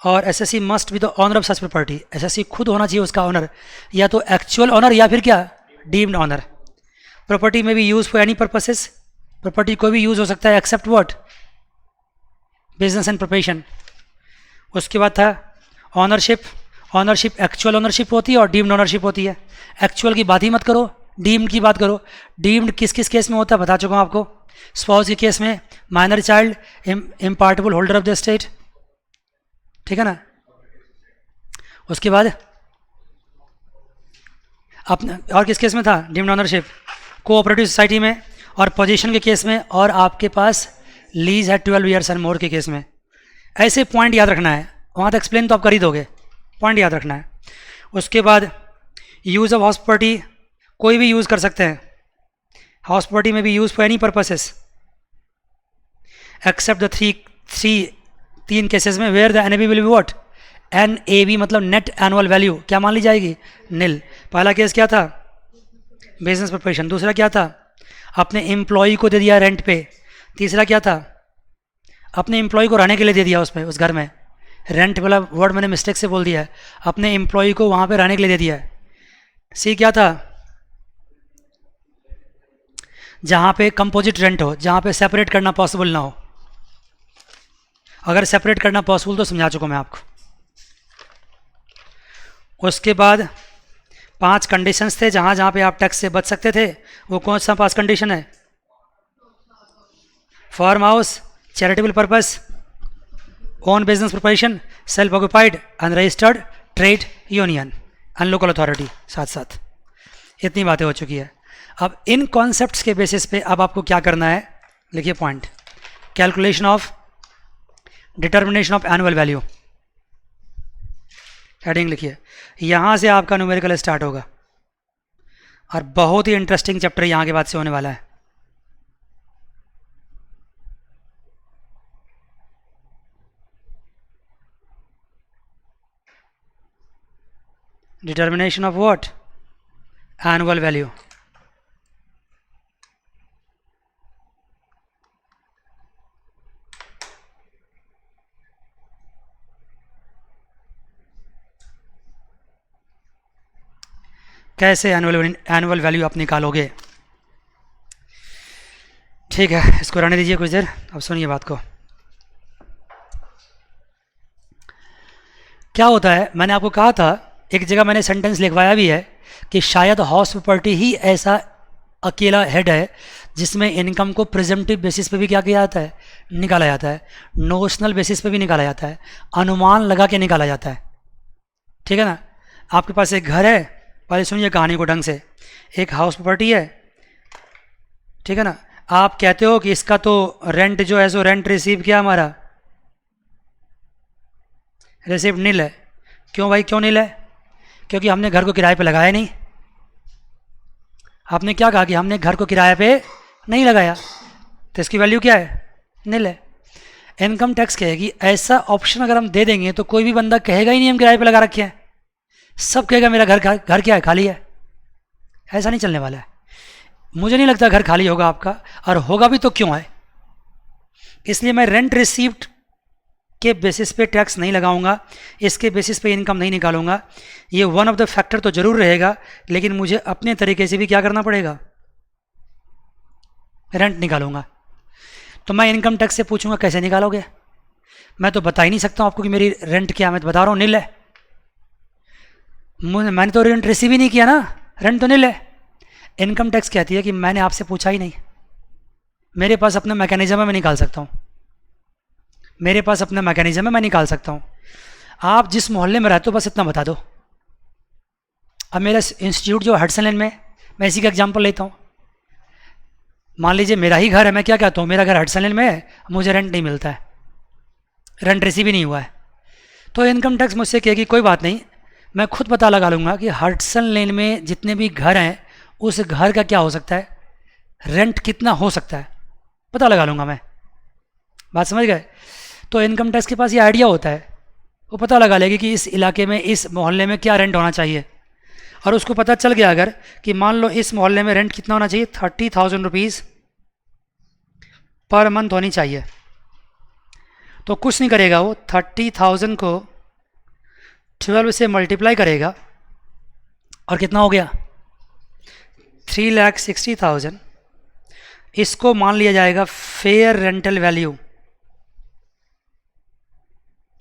और assessee must be the owner of such property, assessee खुद होना चाहिए उसका ऑनर, या तो एक्चुअल ऑनर या फिर क्या, डीम्ड ऑनर। प्रॉपर्टी में भी use for any purposes, property कोई भी यूज हो सकता है except what, business and profession. उसके बाद था ऑनरशिप, ऑनरशिप एक्चुअल ऑनरशिप होती है और डीम्ड ऑनरशिप होती है। एक्चुअल की बात ही मत करो, डीम्ड की बात करो। डीम्ड किस किस केस में होता है बता चुका हूँ आपको। स्पाउस के केस में, minor child, impartible holder of the state, ठीक है ना। उसके बाद अपने और किस केस में था डीम्ड ऑनरशिप? कोऑपरेटिव सोसाइटी में, और पोजीशन के केस में, और आपके पास लीज है 12 ईयर्स एंड मोर के केस में। ऐसे पॉइंट याद रखना है, वहाँ तक एक्सप्लेन तो आप कर ही दोगे, पॉइंट याद रखना है। उसके बाद यूज़ ऑफ हाउस प्रॉपर्टी, कोई भी यूज़ कर सकते हैं, हाउस प्रॉपर्टी में भी use for any purposes except the तीन केसेस में where the N A B will be what, N A B मतलब नेट एनुअल वैल्यू क्या मान ली जाएगी, नील। पहला केस क्या था, बिजनेस प्रोफेशन। दूसरा क्या था, अपने एम्प्लॉय को दे दिया रेंट पे। तीसरा क्या था, अपने एम्प्लॉय को रहने के लिए दे दिया उसमें, उस घर में। रेंट वाला वर्ड मैंने मिस्टेक से बोल दिया है, अपने एम्प्लॉय को वहाँ पे रहने के लिए दे दिया है। सी क्या था, जहाँ पे कंपोजिट रेंट हो, जहाँ पे सेपरेट करना पॉसिबल ना हो। अगर सेपरेट करना पॉसिबल तो समझा चुका मैं आपको। उसके बाद 5 कंडीशंस थे जहाँ जहाँ पे आप टैक्स से बच सकते थे। वो कौन सा 5 कंडीशन है? Farm house, charitable purpose, own business profession, self occupied, unregistered trade union, and local authority. साथ साथ इतनी बातें हो चुकी है। अब इन कॉन्सेप्ट्स के बेसिस पे अब आपको क्या करना है, लिखिए point. Calculation of, determination of annual value, heading लिखिए। यहाँ से आपका न्यूमेरिकल स्टार्ट होगा, और बहुत ही इंटरेस्टिंग चैप्टर यहाँ के बाद से होने वाला है। Determination of what, annual value. कैसे एनुअल वैल्यू आप निकालोगे? ठीक है, इसको रहने दीजिए कुछ देर। अब सुनिए बात को। क्या होता है, मैंने आपको कहा था, एक जगह मैंने सेंटेंस लिखवाया भी है कि शायद हाउस प्रॉपर्टी ही ऐसा अकेला हेड है जिसमें इनकम को प्रिजम्पटिव बेसिस पे भी क्या किया जाता है, निकाला जाता है, नोशनल बेसिस पे भी निकाला जाता है, अनुमान लगा के निकाला जाता है। ठीक है ना। आपके पास एक घर है, पहले सुनिए कहानी को ढंग से। एक हाउस प्रॉपर्टी है, ठीक है ना। आप कहते हो कि इसका तो रेंट जो है सो रेंट रिसीव किया हमारा, रिसिप्ट नील है। क्यों भाई, क्यों नील है? क्योंकि हमने घर को किराए पे लगाया नहीं। आपने क्या कहा कि हमने घर को किराए पे नहीं लगाया, तो इसकी वैल्यू क्या है, नील है। इनकम टैक्स कहेगी ऐसा ऑप्शन अगर हम दे देंगे तो कोई भी बंदा कहेगा ही नहीं हम किराए पे लगा रखे हैं, सब कहेगा मेरा घर क्या है, खाली है। ऐसा नहीं चलने वाला है। मुझे नहीं लगता घर खाली होगा आपका, और होगा भी तो क्यों है। इसलिए मैं रेंट रिसीव्ड के बेसिस पे टैक्स नहीं लगाऊंगा, इसके बेसिस पे इनकम नहीं निकालूंगा। ये वन ऑफ द फैक्टर तो जरूर रहेगा, लेकिन मुझे अपने तरीके से भी क्या करना पड़ेगा, रेंट निकालूंगा। तो मैं इनकम टैक्स से पूछूंगा कैसे निकालोगे? मैं तो बता ही नहीं सकता हूं आपको कि मेरी रेंट क्या, मैं तो बता रहा हूँ नील है। मैंने तो रेंट रिसीव ही नहीं किया ना, रेंट तो नील है। इनकम टैक्स कहती है कि मैंने आपसे पूछा ही नहीं, मेरे पास अपना मैकेनिज्म है, मैं निकाल सकता हूँ। मेरे पास अपना मैकेनिज्म है, मैं निकाल सकता हूँ। आप जिस मोहल्ले में रहते हो बस इतना बता दो। अब मेरा इंस्टीट्यूट जो हडसन लेन में, मैं इसी का एग्जांपल लेता हूँ। मान लीजिए मेरा ही घर है, मैं क्या कहता हूँ, मेरा घर हडसन लेन में है, मुझे रेंट नहीं मिलता है, रेंट रिसीव ही नहीं हुआ है। तो इनकम टैक्स मुझसे कहेगी कोई बात नहीं, मैं खुद पता लगा लूँगा कि हडसन लेन में जितने भी घर हैं उस घर का क्या हो सकता है, रेंट कितना हो सकता है, पता लगा लूँगा मैं। बात समझ गए? तो इनकम टैक्स के पास ये आइडिया होता है, वो पता लगा लेगी कि इस इलाके में, इस मोहल्ले में क्या रेंट होना चाहिए। और उसको पता चल गया अगर कि मान लो इस मोहल्ले में रेंट कितना होना चाहिए, 30,000 रुपीज़ पर मंथ होनी चाहिए, तो कुछ नहीं करेगा वो 30,000 को 12 से मल्टीप्लाई करेगा और कितना हो गया 3,60,000। इसको मान लिया जाएगा फेयर रेंटल वैल्यू।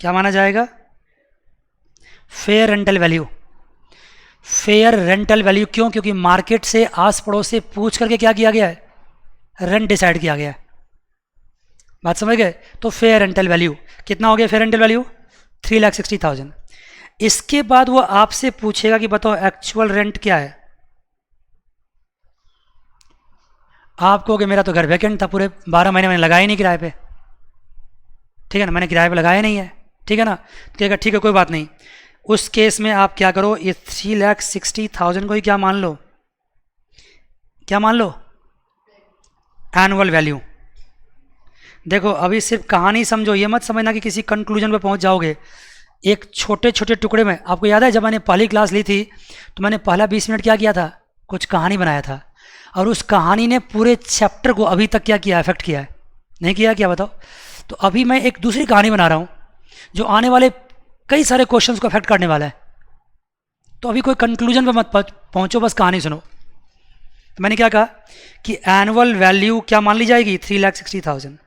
क्या माना जाएगा? Fair rental value. Fair rental value क्यों? क्योंकि मार्केट से, आस पड़ोस से पूछ करके क्या किया गया है, रेंट डिसाइड किया गया है। बात समझ गए? तो फेयर रेंटल वैल्यू कितना हो गया? Fair rental value 3,60,000। इसके बाद वो आपसे पूछेगा कि बताओ एक्चुअल रेंट क्या है। आप कहोगे मेरा तो घर वैकेंट था, पूरे 12 महीने मैंने लगाया ही नहीं किराए पे, ठीक है ना, मैंने किराए पे लगाया नहीं है, ठीक है ना। कहेगा ठीक है कोई बात नहीं। उस केस में आप क्या करो, ये 3,60,000 को ही क्या मान लो, क्या मान लो, एनुअल वैल्यू। देखो अभी सिर्फ कहानी समझो, ये मत समझना कि किसी कंक्लूजन पे पहुंच जाओगे। एक छोटे छोटे टुकड़े में, आपको याद है जब मैंने पहली क्लास ली थी तो मैंने पहला 20 मिनट क्या किया था, कुछ कहानी बनाया था, और उस कहानी ने पूरे चैप्टर को अभी तक क्या किया, अफेक्ट किया है, नहीं किया? क्या बताओ? तो अभी मैं एक दूसरी कहानी बना रहा हूँ जो आने वाले कई सारे क्वेश्चंस को अफेक्ट करने वाला है। तो अभी कोई कंक्लूजन पे मत पहुँचो, बस कहानी सुनो। तो मैंने क्या कहा कि एनुअल वैल्यू क्या मान ली जाएगी, 3,60,000।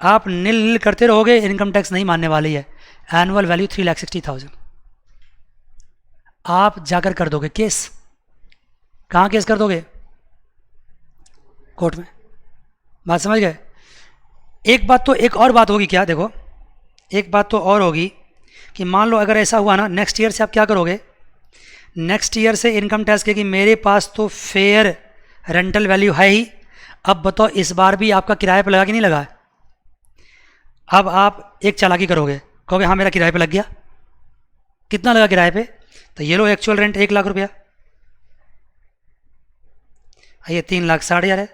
आप नील नील करते रहोगे, इनकम टैक्स नहीं मानने वाली है। Annual value 3,60,000। आप जाकर कर दोगे केस। कहाँ केस कर दोगे? कोर्ट में। बात समझ गए? एक बात तो, एक और बात होगी क्या, देखो एक बात तो और होगी कि मान लो अगर ऐसा हुआ ना, नेक्स्ट ईयर से आप क्या करोगे, नेक्स्ट ईयर से इनकम टैक्स के कि मेरे पास तो फेयर रेंटल वैल्यू है ही, अब बताओ इस बार भी आपका किराए पे लगा कि नहीं लगा? अब आप एक चालाकी करोगे, कहोगे हाँ मेरा किराए पे लग गया। कितना लगा किराए पे? तो ये लो एक्चुअल रेंट 1 लाख रुपया, ये 3,60,000 है।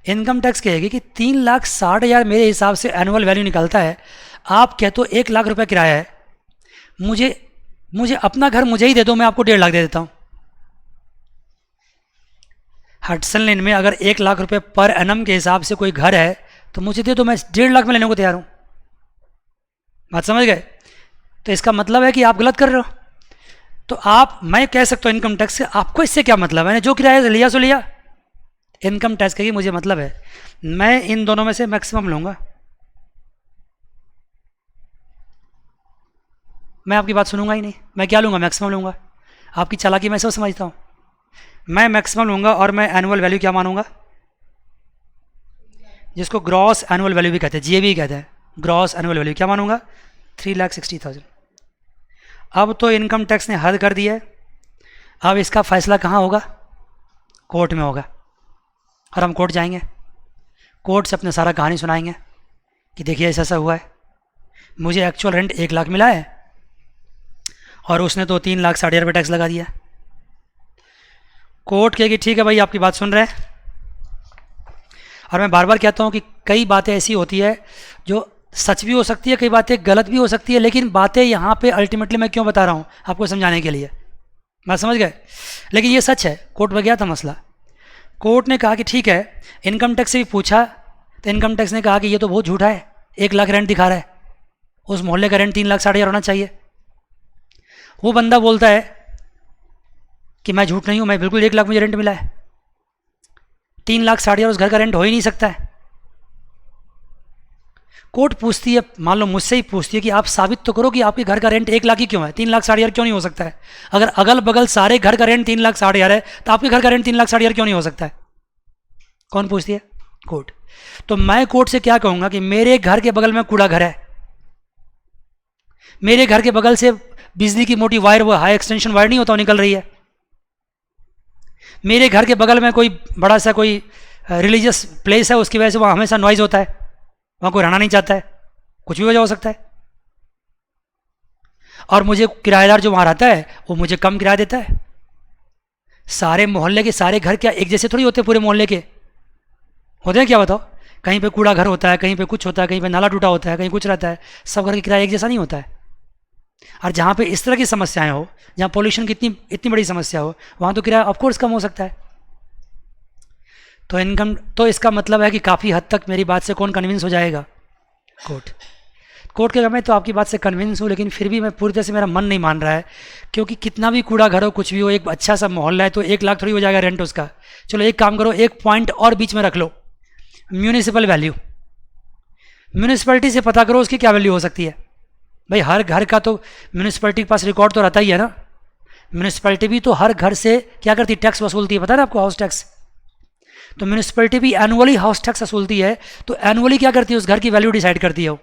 इनकम टैक्स कहेगी कि 3,60,000 मेरे हिसाब से एनुअल वैल्यू निकलता है। आप कहते हो 1 लाख रुपया किराया है, मुझे अपना घर मुझे ही दे दो, मैं आपको 1.5 लाख दे देता हूँ। हडसन लेन में अगर 1 लाख रुपये पर एनम के हिसाब से कोई घर है तो मुझे दे दो, मैं 1.5 लाख में लेने को तैयार हूँ। बात समझ गए? तो इसका मतलब है कि आप गलत कर रहे हो। तो मैं कह सकता हूँ इनकम टैक्स से आपको इससे क्या मतलब, मैंने जो किराया लिया सो लिया। इनकम टैक्स कहेगी मुझे मतलब है, मैं इन दोनों में से मैक्सिमम लूँगा। मैं आपकी बात सुनूंगा ही नहीं, मैं क्या लूँगा, मैक्सिमम लूँगा। आपकी चालाकी मैं सब समझता हूँ, मैं मैक्सिमम लूँगा और मैं एनुअल वैल्यू क्या मानूंगा, जिसको ग्रॉस एनुअल वैल्यू भी कहते हैं, जीएवी कहते हैं, ग्रॉस एनुअल वैल्यू क्या मानूंगा, 3,60,000। अब तो इनकम टैक्स ने हद कर दिया है, अब इसका फैसला कहाँ होगा, कोर्ट में होगा। और हम कोर्ट जाएंगे, कोर्ट से अपने सारा कहानी सुनाएंगे कि देखिए ऐसा ऐसा हुआ है, मुझे एक्चुअल रेंट 1 लाख मिला है और उसने तो 3,60,000 रुपये टैक्स लगा दिया। कोर्ट कहेगी ठीक है भाई आपकी बात सुन रहे हैं। और मैं बार बार कहता हूँ कि कई बातें ऐसी होती है जो सच भी हो सकती है, कई बातें गलत भी हो सकती है, लेकिन बातें यहाँ पे अल्टीमेटली मैं क्यों बता रहा हूँ, आपको समझाने के लिए। बात समझ गए? लेकिन ये सच है, कोर्ट में गया था मसला, कोर्ट ने कहा कि ठीक है, इनकम टैक्स से भी पूछा तो इनकम टैक्स ने कहा कि ये तो बहुत झूठा है, 1 लाख रेंट दिखा रहा है, उस मोहल्ले का रेंट 3,60,000 होना चाहिए। वो बंदा बोलता है कि मैं झूठ नहीं हूँ, मैं बिल्कुल 1 लाख मुझे रेंट मिला है, 3,60,000 उस घर का रेंट हो ही नहीं सकता है। कोर्ट पूछती है, मान लो मुझसे ही पूछती है कि आप साबित तो करो कि आपके घर का रेंट 1 लाख ही क्यों है, 3,60,000 क्यों नहीं हो सकता है। अगर अगल बगल सारे घर का रेंट 3,60,000 है तो आपके घर का रेंट 3,60,000 क्यों नहीं हो सकता है। कौन पूछती है? कोर्ट। तो मैं कोर्ट से क्या कहूँगा कि मेरे घर के बगल में कूड़ा घर है, मेरे घर के बगल से बिजली की मोटी वायर, वो हाई एक्सटेंशन वायर नहीं होता, वो निकल रही है, मेरे घर के बगल में कोई बड़ा सा कोई रिलीजियस प्लेस है, उसकी वजह से वहाँ हमेशा नॉइज़ होता है, वहाँ कोई रहना नहीं चाहता है, कुछ भी वजह हो सकता है। और मुझे किराएदार जो वहाँ रहता है वो मुझे कम किराया देता है। सारे मोहल्ले के सारे घर क्या एक जैसे थोड़ी होते, पूरे मोहल्ले के होते हैं क्या बताओ? कहीं पे कूड़ा घर होता है, कहीं पे कुछ होता है, कहीं पे नाला टूटा होता है, कहीं कुछ रहता है। सब घर का किराया एक जैसा नहीं होता है। और जहाँ पे इस तरह की समस्याएं हो, जहाँ पोल्यूशन की इतनी इतनी बड़ी समस्या हो, वहाँ तो किराया ऑफकोर्स कम हो सकता है। तो इनकम, तो इसका मतलब है कि काफ़ी हद तक मेरी बात से कौन कन्विंस हो जाएगा? कोर्ट के मैं तो आपकी बात से कन्विंस हूँ, लेकिन फिर भी मैं पूरी तरह से मेरा मन नहीं मान रहा है, क्योंकि कितना भी कूड़ा घर हो, कुछ भी हो, एक अच्छा सा मोहल्ला है तो 1 लाख थोड़ी हो जाएगा रेंट उसका। चलो एक काम करो, एक पॉइंट और बीच में रख लो, म्यूनिसिपल वैल्यू। म्यूनिसिपैलिटी से पता करो उसकी क्या वैल्यू हो सकती है। भाई हर घर का तो म्यूनिसिपैलिटी के पास रिकॉर्ड तो रहता ही है ना। म्यूनिसिपैलिटी भी तो हर घर से क्या करती है? टैक्स वसूलती है, पता है ना आपको, हाउस टैक्स। तो म्यूनिसिपैलिटी भी एनुअली हाउस टैक्स वसूलती है, तो एनुअली क्या करती है? उस घर की वैल्यू डिसाइड करती है वो।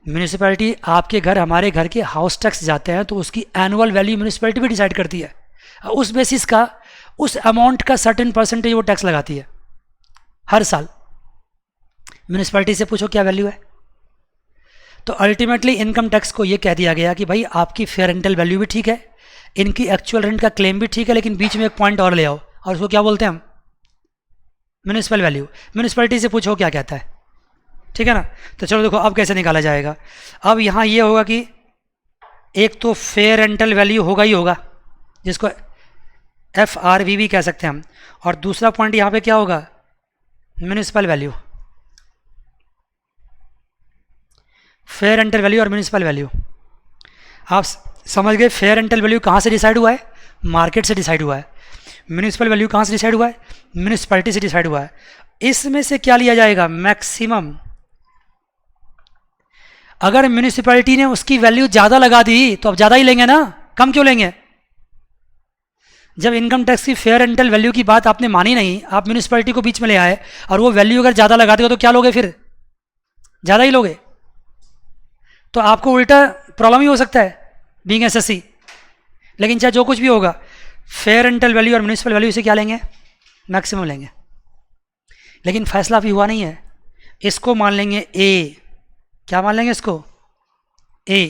म्यूनिसिपैलिटी, आपके घर हमारे घर के हाउस टैक्स जाते हैं तो उसकी एनुअल वैल्यू म्यूनिसिपैलिटी भी डिसाइड करती है। उस बेसिस का, उस अमाउंट का सर्टेन परसेंटेज वो टैक्स लगाती है हर साल। म्यूनिसिपैलिटी से पूछो क्या वैल्यू है। तो अल्टीमेटली इनकम टैक्स को ये कह दिया गया कि भाई आपकी फेयर रेंटल वैल्यू भी ठीक है, इनकी एक्चुअल रेंट का क्लेम भी ठीक है, लेकिन बीच में एक पॉइंट और ले आओ, और उसको क्या बोलते हैं हम? Municipal value. म्यूनिसिपैलिटी से पूछो क्या कहता है, ठीक है ना। तो चलो देखो अब कैसे निकाला जाएगा। अब यहाँ ये होगा कि एक तो फेयर रेंटल वैल्यू होगा ही होगा, जिसको FRV भी कह सकते हैं हम, और दूसरा पॉइंट यहाँ पे क्या होगा? Municipal value. Fair rental value और म्यूनिसिपल वैल्यू आप समझ गए। फेयर रेंटल वैल्यू कहाँ से डिसाइड हुआ है? मार्केट से डिसाइड हुआ है। म्यूनिसिपल वैल्यू कहाँ से डिसाइड हुआ है? म्यूनिसिपैलिटी से डिसाइड हुआ है। इसमें से क्या लिया जाएगा? मैक्सिमम। अगर म्यूनिसिपैलिटी ने उसकी वैल्यू ज़्यादा लगा दी तो अब ज़्यादा ही लेंगे ना, कम क्यों लेंगे? जब इनकम टैक्स की फेयर रेंटल वैल्यू की बात आपने मानी नहीं, आप म्यूनिसिपैलिटी को बीच में ले आए, और वो वैल्यू अगर ज़्यादा लगाते हो तो क्या लोगे? फिर ज़्यादा ही लोगे। तो आपको उल्टा प्रॉब्लम ही हो सकता है बीइंग SSC। लेकिन चाहे जो कुछ भी होगा, फेयर रेंटल वैल्यू और म्यूनिसिपल वैल्यू से क्या लेंगे? मैक्सिमम लेंगे। लेकिन फैसला अभी हुआ नहीं है। इसको मान लेंगे A। क्या मान लेंगे इसको? A।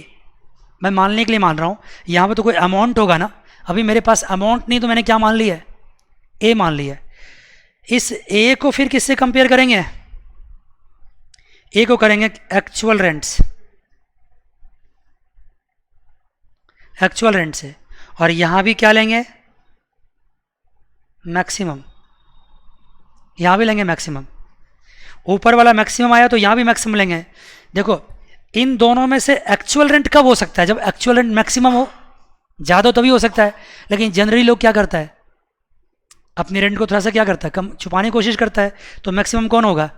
मैं मानने के लिए मान रहा हूँ, यहाँ पे तो कोई अमाउंट होगा ना। अभी मेरे पास अमाउंट नहीं, तो मैंने क्या मान लिया है? A मान लिया है। इस A को फिर किससे कंपेयर करेंगे? A को करेंगे एक्चुअल रेंट्स, एक्चुअल रेंट से। और यहाँ भी क्या लेंगे? मैक्सिमम। यहाँ भी लेंगे मैक्सिमम। ऊपर वाला मैक्सिमम आया तो यहाँ भी मैक्सिमम लेंगे। देखो इन दोनों में से एक्चुअल रेंट कब हो सकता है? जब एक्चुअल रेंट मैक्सिमम हो। ज़्यादा तभी हो सकता है। लेकिन जनरली लोग क्या करता है? अपनी रेंट को थोड़ा सा क्या करता है? कम छुपाने की कोशिश करता है। तो मैक्सिमम कौन होगा?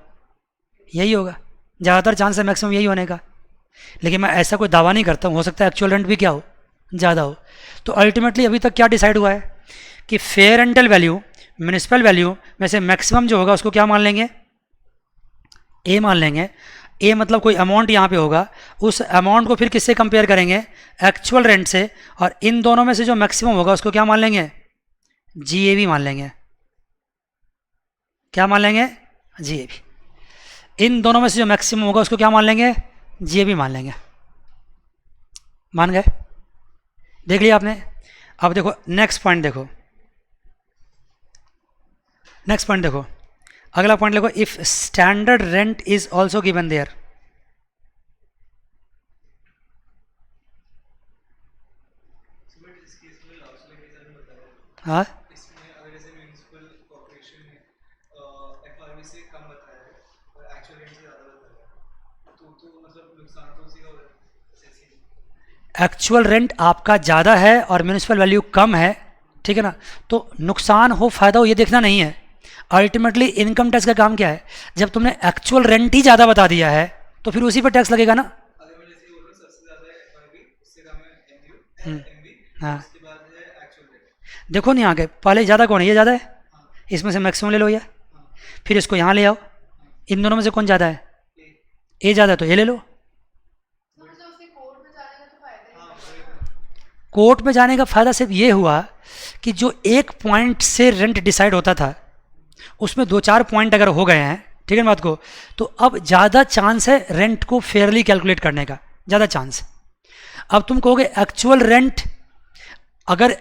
यही होगा। ज़्यादातर चांस है मैक्सिमम यही होने का। लेकिन मैं ऐसा कोई दावा नहीं करता हूँ, हो सकता है एक्चुअल रेंट भी क्या हो? ज़्यादा हो। तो अल्टीमेटली अभी तक क्या डिसाइड हुआ है कि fair rental value, municipal value में से मैक्सिमम जो होगा उसको क्या मान लेंगे? A मान लेंगे। A मतलब कोई अमाउंट यहाँ पे होगा, उस अमाउंट को फिर किससे कंपेयर करेंगे? एक्चुअल रेंट से। और इन दोनों में से जो मैक्सिमम होगा उसको क्या मान लेंगे? GAV मान लेंगे। क्या मान लेंगे? GAV। इन दोनों में से जो मैक्सिमम होगा उसको क्या मान लेंगे? GAV मान लेंगे। मान गए? देख लिया आपने। अब देखो नेक्स्ट पॉइंट, देखो नेक्स्ट पॉइंट, देखो अगला पॉइंट देखो। If standard rent is also given there. हाँ, एक्चुअल रेंट आपका ज़्यादा है और म्यूनिसिपल वैल्यू कम है, ठीक है ना। तो नुकसान हो फायदा हो ये देखना नहीं है। अल्टीमेटली इनकम टैक्स का काम क्या है? जब तुमने एक्चुअल रेंट ही ज़्यादा बता दिया है तो फिर उसी पर टैक्स लगेगा ना। हाँ, देखो नहीं आगे पहले ज़्यादा कौन है? ये ज़्यादा है, इसमें से मैक्सिमम ले लो ये। फिर इसको यहाँ ले आओ, इन दोनों में से कौन ज़्यादा है? A ज़्यादा है तो ये ले लो। कोर्ट में जाने का फ़ायदा सिर्फ ये हुआ कि जो एक पॉइंट से रेंट डिसाइड होता था उसमें 2-4 पॉइंट अगर हो गए हैं, ठीक है ना बात को, तो अब ज़्यादा चांस है रेंट को फेयरली कैलकुलेट करने का, ज़्यादा चांस। अब तुम कहोगे एक्चुअल रेंट अगर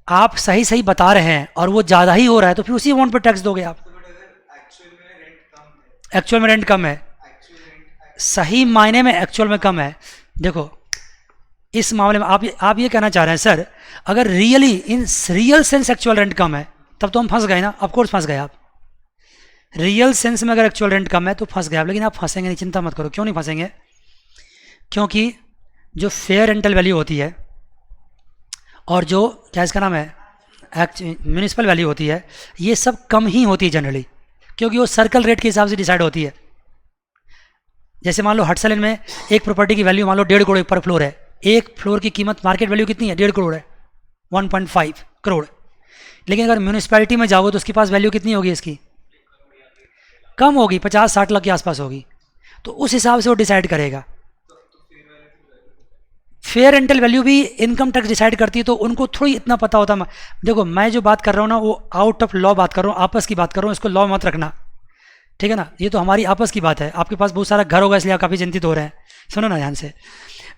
आप सही सही बता रहे हैं और वो ज़्यादा ही हो रहा है तो फिर उसी अमाउंट पर टैक्स दोगे आप। एक्चुअल में रेंट कम है, सही मायने में एक्चुअल में कम है। देखो इस मामले में आप ये कहना चाह रहे हैं सर अगर really in real sense actual rent कम है तब तो हम फंस गए ना। ऑफ कोर्स फंस गए आप। रियल सेंस में अगर एक्चुअल रेंट कम है तो फंस गए आप, लेकिन आप फंसेंगे नहीं, चिंता मत करो। क्यों नहीं फंसेंगे? क्योंकि जो फेयर रेंटल वैल्यू होती है और जो क्या इसका नाम है म्यूनिसिपल वैल्यू होती है, ये सब कम ही होती है जनरली, क्योंकि वो सर्कल रेट के हिसाब से डिसाइड होती है। जैसे मान लो हटसलन में एक प्रॉपर्टी की वैल्यू मान लो 1.5 करोड़ पर फ्लोर है, एक फ्लोर की कीमत मार्केट वैल्यू कितनी है? 1.5 करोड़ है, 1.5 करोड़। लेकिन अगर म्यूनिसिपैलिटी में जाओगे तो उसके पास वैल्यू कितनी होगी? इसकी कम होगी, 50-60 लाख के आसपास होगी। तो उस हिसाब से वो डिसाइड करेगा। फेयर रेंटल वैल्यू भी इनकम टैक्स डिसाइड करती है, तो उनको थोड़ी इतना पता होता है। देखो मैं जो बात कर रहा हूँ ना वो आउट ऑफ लॉ बात कर रहा हूँ, आपस की बात कर रहा हूँ, इसको लॉ मत रखना, ठीक है ना। ये तो हमारी आपस की बात है। आपके पास बहुत सारा घर होगा इसलिए आप काफ़ी चिंतित हो रहे हैं। सुनो ना ध्यान से,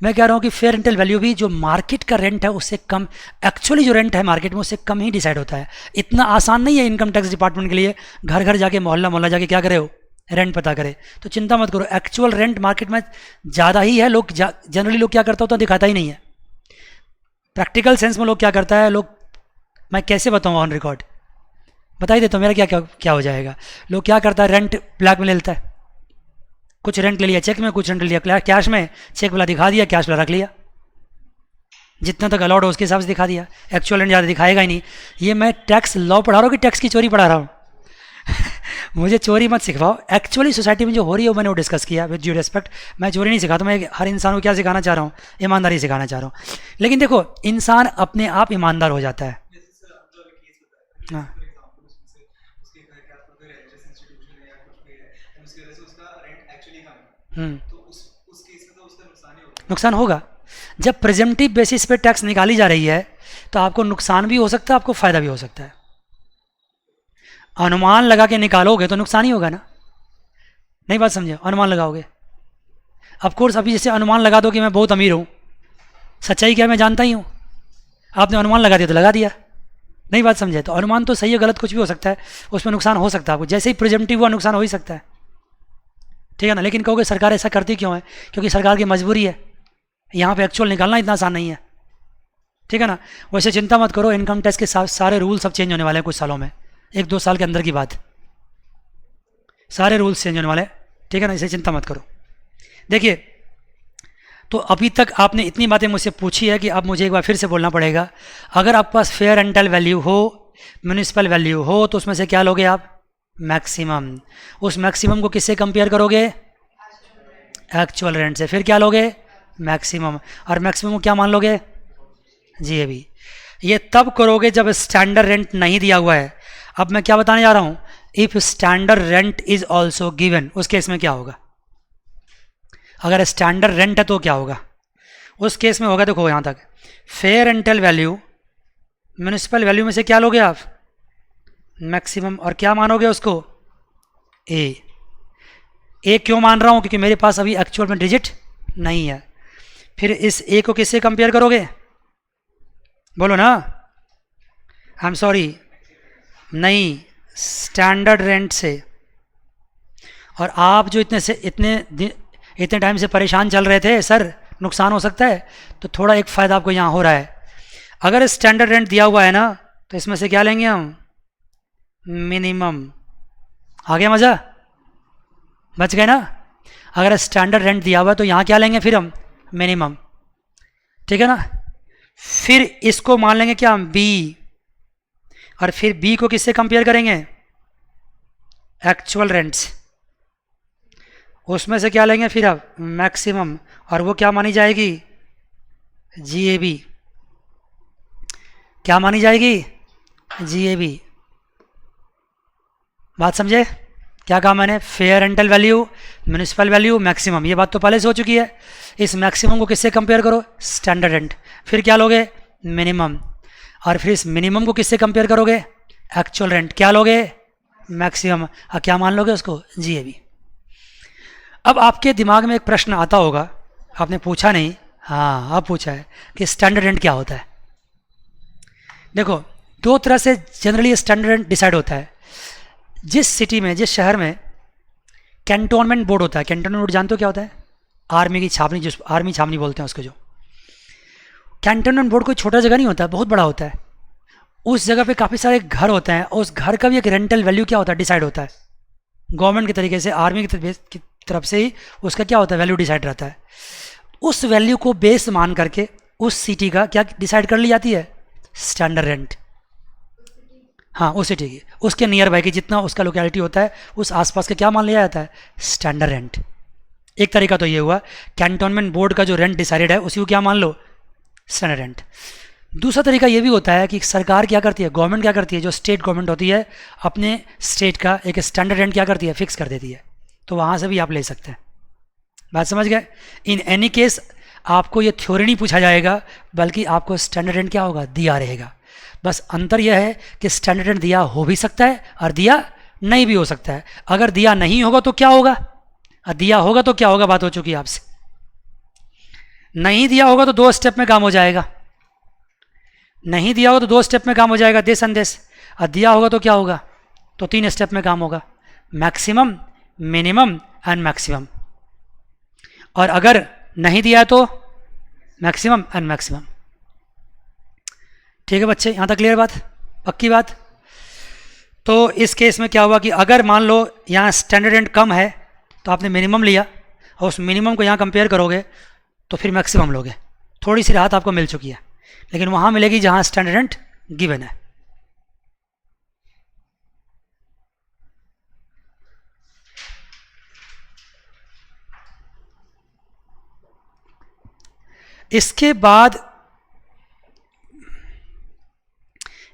मैं कह रहा हूँ कि फेयर रेंटल वैल्यू भी जो मार्केट का रेंट है उससे कम, एक्चुअली जो रेंट है मार्केट में उससे कम ही डिसाइड होता है। इतना आसान नहीं है इनकम टैक्स डिपार्टमेंट के लिए घर घर जाके मोहल्ला मोहल्ला जाके क्या करे हो, रेंट पता करे। तो चिंता मत करो, एक्चुअल रेंट मार्केट में ज़्यादा ही है। लोग जनरली लोग क्या करता होता दिखाता ही नहीं है। प्रैक्टिकल सेंस में लोग क्या करता है, लोग मैं कैसे बताऊँ ऑन रिकॉर्ड बता ही देता हूँ, मेरा क्या क्या क्या हो जाएगा। लोग क्या करता है, रेंट ब्लैक में ले लेता है। कुछ रेंट ले लिया चेक में, कुछ रेंट ले लिया कैश में, चेक वाला दिखा दिया, कैश वाला रख लिया, जितना तक अलाउड हो उसके हिसाब से दिखा दिया। एक्चुअल रेंट ज़्यादा दिखाएगा ही नहीं। ये मैं टैक्स लॉ पढ़ा रहा हूँ कि टैक्स की चोरी पढ़ा रहा हूँ? मुझे चोरी मत सिखवाओ। एक्चुअली सोसाइटी में जो हो रही है वो मैंने वो डिस्कस किया विद ड्यू रिस्पेक्ट। मैं चोरी नहीं सिखाता, मैं हर इंसान को क्या सिखाना चाह रहा हूँ, ईमानदारी सिखाना चाह रहा हूँ। लेकिन देखो इंसान अपने आप ईमानदार हो जाता है। हाँ नुकसान होगा। जब प्रेजेंटिव बेसिस पे टैक्स निकाली जा रही है तो आपको नुकसान भी हो सकता है, आपको फायदा भी हो सकता है। अनुमान लगा के निकालोगे तो नुकसान ही होगा ना। नहीं बात समझे? अनुमान लगाओगे, ऑफ कोर्स अभी जैसे अनुमान लगा दो कि मैं बहुत अमीर हूँ, सच्चाई क्या है मैं जानता ही हूँ, आपने अनुमान लगा दिया तो लगा दिया। नहीं बात समझे? तो अनुमान तो सही है गलत कुछ भी हो सकता है, उसमें नुकसान हो सकता है आपको। जैसे ही प्रेजेंटिव हुआ नुकसान हो ही सकता है, ठीक है ना। लेकिन कहोगे सरकार ऐसा करती क्यों है? क्योंकि सरकार की मजबूरी है, यहाँ पे एक्चुअल निकालना इतना आसान नहीं है, ठीक है ना। वैसे चिंता मत करो, इनकम टैक्स के सारे रूल सब चेंज होने वाले हैं कुछ सालों में, 1-2 साल के अंदर की बात, सारे रूल्स चेंज होने वाले हैं, ठीक है ना। इसे चिंता मत करो। देखिए तो अभी तक आपने इतनी बातें मुझसे पूछी है कि अब मुझे एक बार फिर से बोलना पड़ेगा। अगर आपके पास फेयर रेंटल वैल्यू हो, म्यूनिसिपल वैल्यू हो, तो उसमें से क्या लोगे आप? मैक्सिमम। उस मैक्सिमम को किससे कंपेयर करोगे? एक्चुअल रेंट से। फिर क्या लोगे? मैक्सिमम। और मैक्सिमम को क्या मान लोगे? जीएबी। ये तब करोगे जब स्टैंडर्ड रेंट नहीं दिया हुआ है। अब मैं क्या बताने जा रहा हूँ, if standard rent is also given, उस केस में क्या होगा? अगर स्टैंडर्ड रेंट है तो क्या होगा उस केस में? होगा देखो यहाँ तक, fair rental value municipal value में से क्या लोगे आप? मैक्सिमम। और क्या मानोगे उसको? ए क्यों मान रहा हूँ? क्योंकि मेरे पास अभी एक्चुअल में डिजिट नहीं है। फिर इस ए को किससे कंपेयर करोगे? बोलो ना। आई एम सॉरी, नहीं, स्टैंडर्ड रेंट से। और आप जो इतने टाइम से परेशान चल रहे थे, सर नुकसान हो सकता है, तो थोड़ा एक फ़ायदा आपको यहाँ हो रहा है। अगर स्टैंडर्ड रेंट दिया हुआ है ना तो इसमें से क्या लेंगे हम? मिनिमम। आ गया मज़ा? बच गए ना। अगर स्टैंडर्ड रेंट दिया हुआ है तो यहाँ क्या लेंगे फिर हम? मिनिमम, ठीक है ना। फिर इसको मान लेंगे क्या हम? बी। और फिर बी को किससे कंपेयर करेंगे? Actual rents. उसमें से क्या लेंगे फिर अब? मैक्सिमम। और वो क्या मानी जाएगी? जीएबी। क्या मानी जाएगी? जीएबी। बात समझे क्या कहा मैंने? Fair rental value, municipal value, maximum. ये बात तो पहले से हो चुकी है। इस मैक्सिमम को किससे कंपेयर करो? Standard rent. फिर क्या लोगे? मिनिमम। और फिर इस मिनिमम को किससे कंपेयर करोगे? Actual rent. क्या लोगे? मैक्सिमम। और क्या मान लोगे उसको? जीएबी। अब आपके दिमाग में एक प्रश्न आता होगा, आपने पूछा नहीं, हाँ, अब पूछा है कि स्टैंडर्ड रेंट क्या होता है। देखो, दो तरह से जनरली स्टैंडर्ड रेंट डिसाइड होता है। जिस सिटी में, जिस शहर में कैंटोनमेंट बोर्ड होता है, कैंटोनमेंट बोर्ड जानते हो क्या होता है? आर्मी की छावनी, जिस आर्मी छावनी बोलते हैं उसको, जो कैंटोनमेंट बोर्ड कोई छोटा जगह नहीं होता है, बहुत बड़ा होता है। उस जगह पे काफ़ी सारे घर होते हैं, और उस घर का भी एक रेंटल वैल्यू क्या होता है, डिसाइड होता है गवर्नमेंट के तरीके से, आर्मी की तरफ से ही उसका क्या होता है, वैल्यू डिसाइड रहता है। उस वैल्यू को बेस मान करके उस सिटी का क्या डिसाइड कर ली जाती है, स्टैंडर्ड रेंट। हाँ, उस सिटी की, उसके नियर बाई की जितना उसका लोकेलिटी होता है, उस आसपास का क्या मान लिया जाता है, स्टैंडर्ड रेंट। एक तरीका तो ये हुआ, कैंटोनमेंट बोर्ड का जो रेंट डिसाइडेड है उसी को क्या मान लो, स्टैंडर्ड रेंट। दूसरा तरीका ये भी होता है कि सरकार क्या करती है, गवर्नमेंट क्या करती है, जो स्टेट गवर्नमेंट होती है, अपने स्टेट का एक स्टैंडर्ड रेंट क्या करती है, फिक्स कर देती है। तो वहाँ से भी आप ले सकते हैं। बात समझ गए? इन एनी केस आपको ये थ्योरी नहीं पूछा जाएगा, बल्कि आपको स्टैंडर्ड रेंट क्या होगा, दिया रहेगा। बस अंतर यह है कि स्टैंडर्ड रेंट दिया हो भी सकता है और दिया नहीं भी हो सकता है। अगर दिया नहीं होगा तो क्या होगा, और दिया होगा तो क्या होगा, बात हो चुकी है आपसे। नहीं दिया होगा तो 2 स्टेप में काम हो जाएगा, नहीं दिया होगा तो 2 स्टेप में काम हो जाएगा, दे संदेश। और दिया होगा तो क्या होगा, तो 3 स्टेप में काम होगा, मैक्सिमम, मिनिमम एंड मैक्सिमम। और अगर नहीं दिया तो मैक्सिमम एंड मैक्सिमम। ठीक है बच्चे, यहाँ तक क्लियर बात, पक्की बात? तो इस केस में क्या हुआ कि अगर मान लो यहाँ स्टैंडर्ड रेंट कम है तो आपने मिनिमम लिया, और उस मिनिमम को यहाँ कंपेयर करोगे तो फिर मैक्सिमम लोगे। थोड़ी सी राहत आपको मिल चुकी है, लेकिन वहाँ मिलेगी जहाँ स्टैंडर्ड रेंट गिवन है। इसके बाद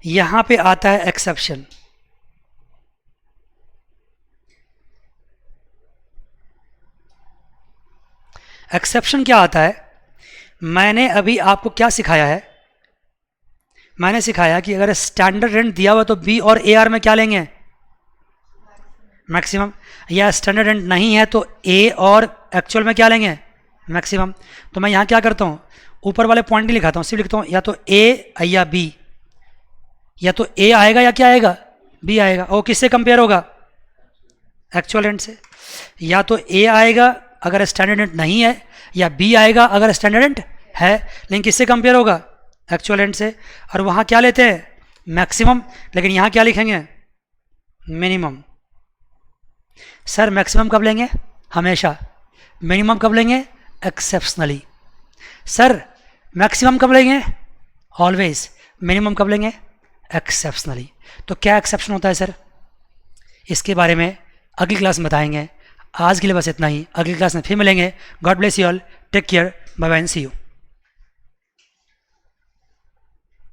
यहां पे आता है एक्सेप्शन। एक्सेप्शन क्या आता है, मैंने अभी आपको क्या सिखाया है, मैंने सिखाया कि अगर स्टैंडर्ड रेंट दिया हुआ तो बी और ए आर में क्या लेंगे, मैक्सिमम। या स्टैंडर्ड रेंट नहीं है तो ए और एक्चुअल में क्या लेंगे, मैक्सिमम। तो मैं यहाँ क्या करता हूँ, ऊपर वाले पॉइंट नहीं लिखाता हूँ, सिर्फ लिखता हूँ या तो ए या बी, या तो ए आएगा या क्या आएगा, बी आएगा। और किससे कंपेयर होगा, एक्चुअल रेंट से। या तो ए आएगा अगर स्टैंडर्ड रेंट नहीं है, या बी आएगा अगर स्टैंडर्ड रेंट है, लेकिन किससे कंपेयर होगा, एक्चुअल रेंट से। और वहाँ क्या लेते हैं, मैक्सिमम, लेकिन यहाँ क्या लिखेंगे, मिनिमम। सर मैक्सिमम कब लेंगे, हमेशा। मिनिमम कब लेंगे, एक्सेप्शनली। सर मैक्सिमम कब लेंगे, ऑलवेज। मिनिमम कब लेंगे, एक्सेप्शनली। तो क्या एक्सेप्शन होता है सर, इसके बारे में अगली क्लास में बताएंगे। आज के लिए बस इतना ही, अगली क्लास में फिर मिलेंगे। God bless you all, take care, bye bye, see you.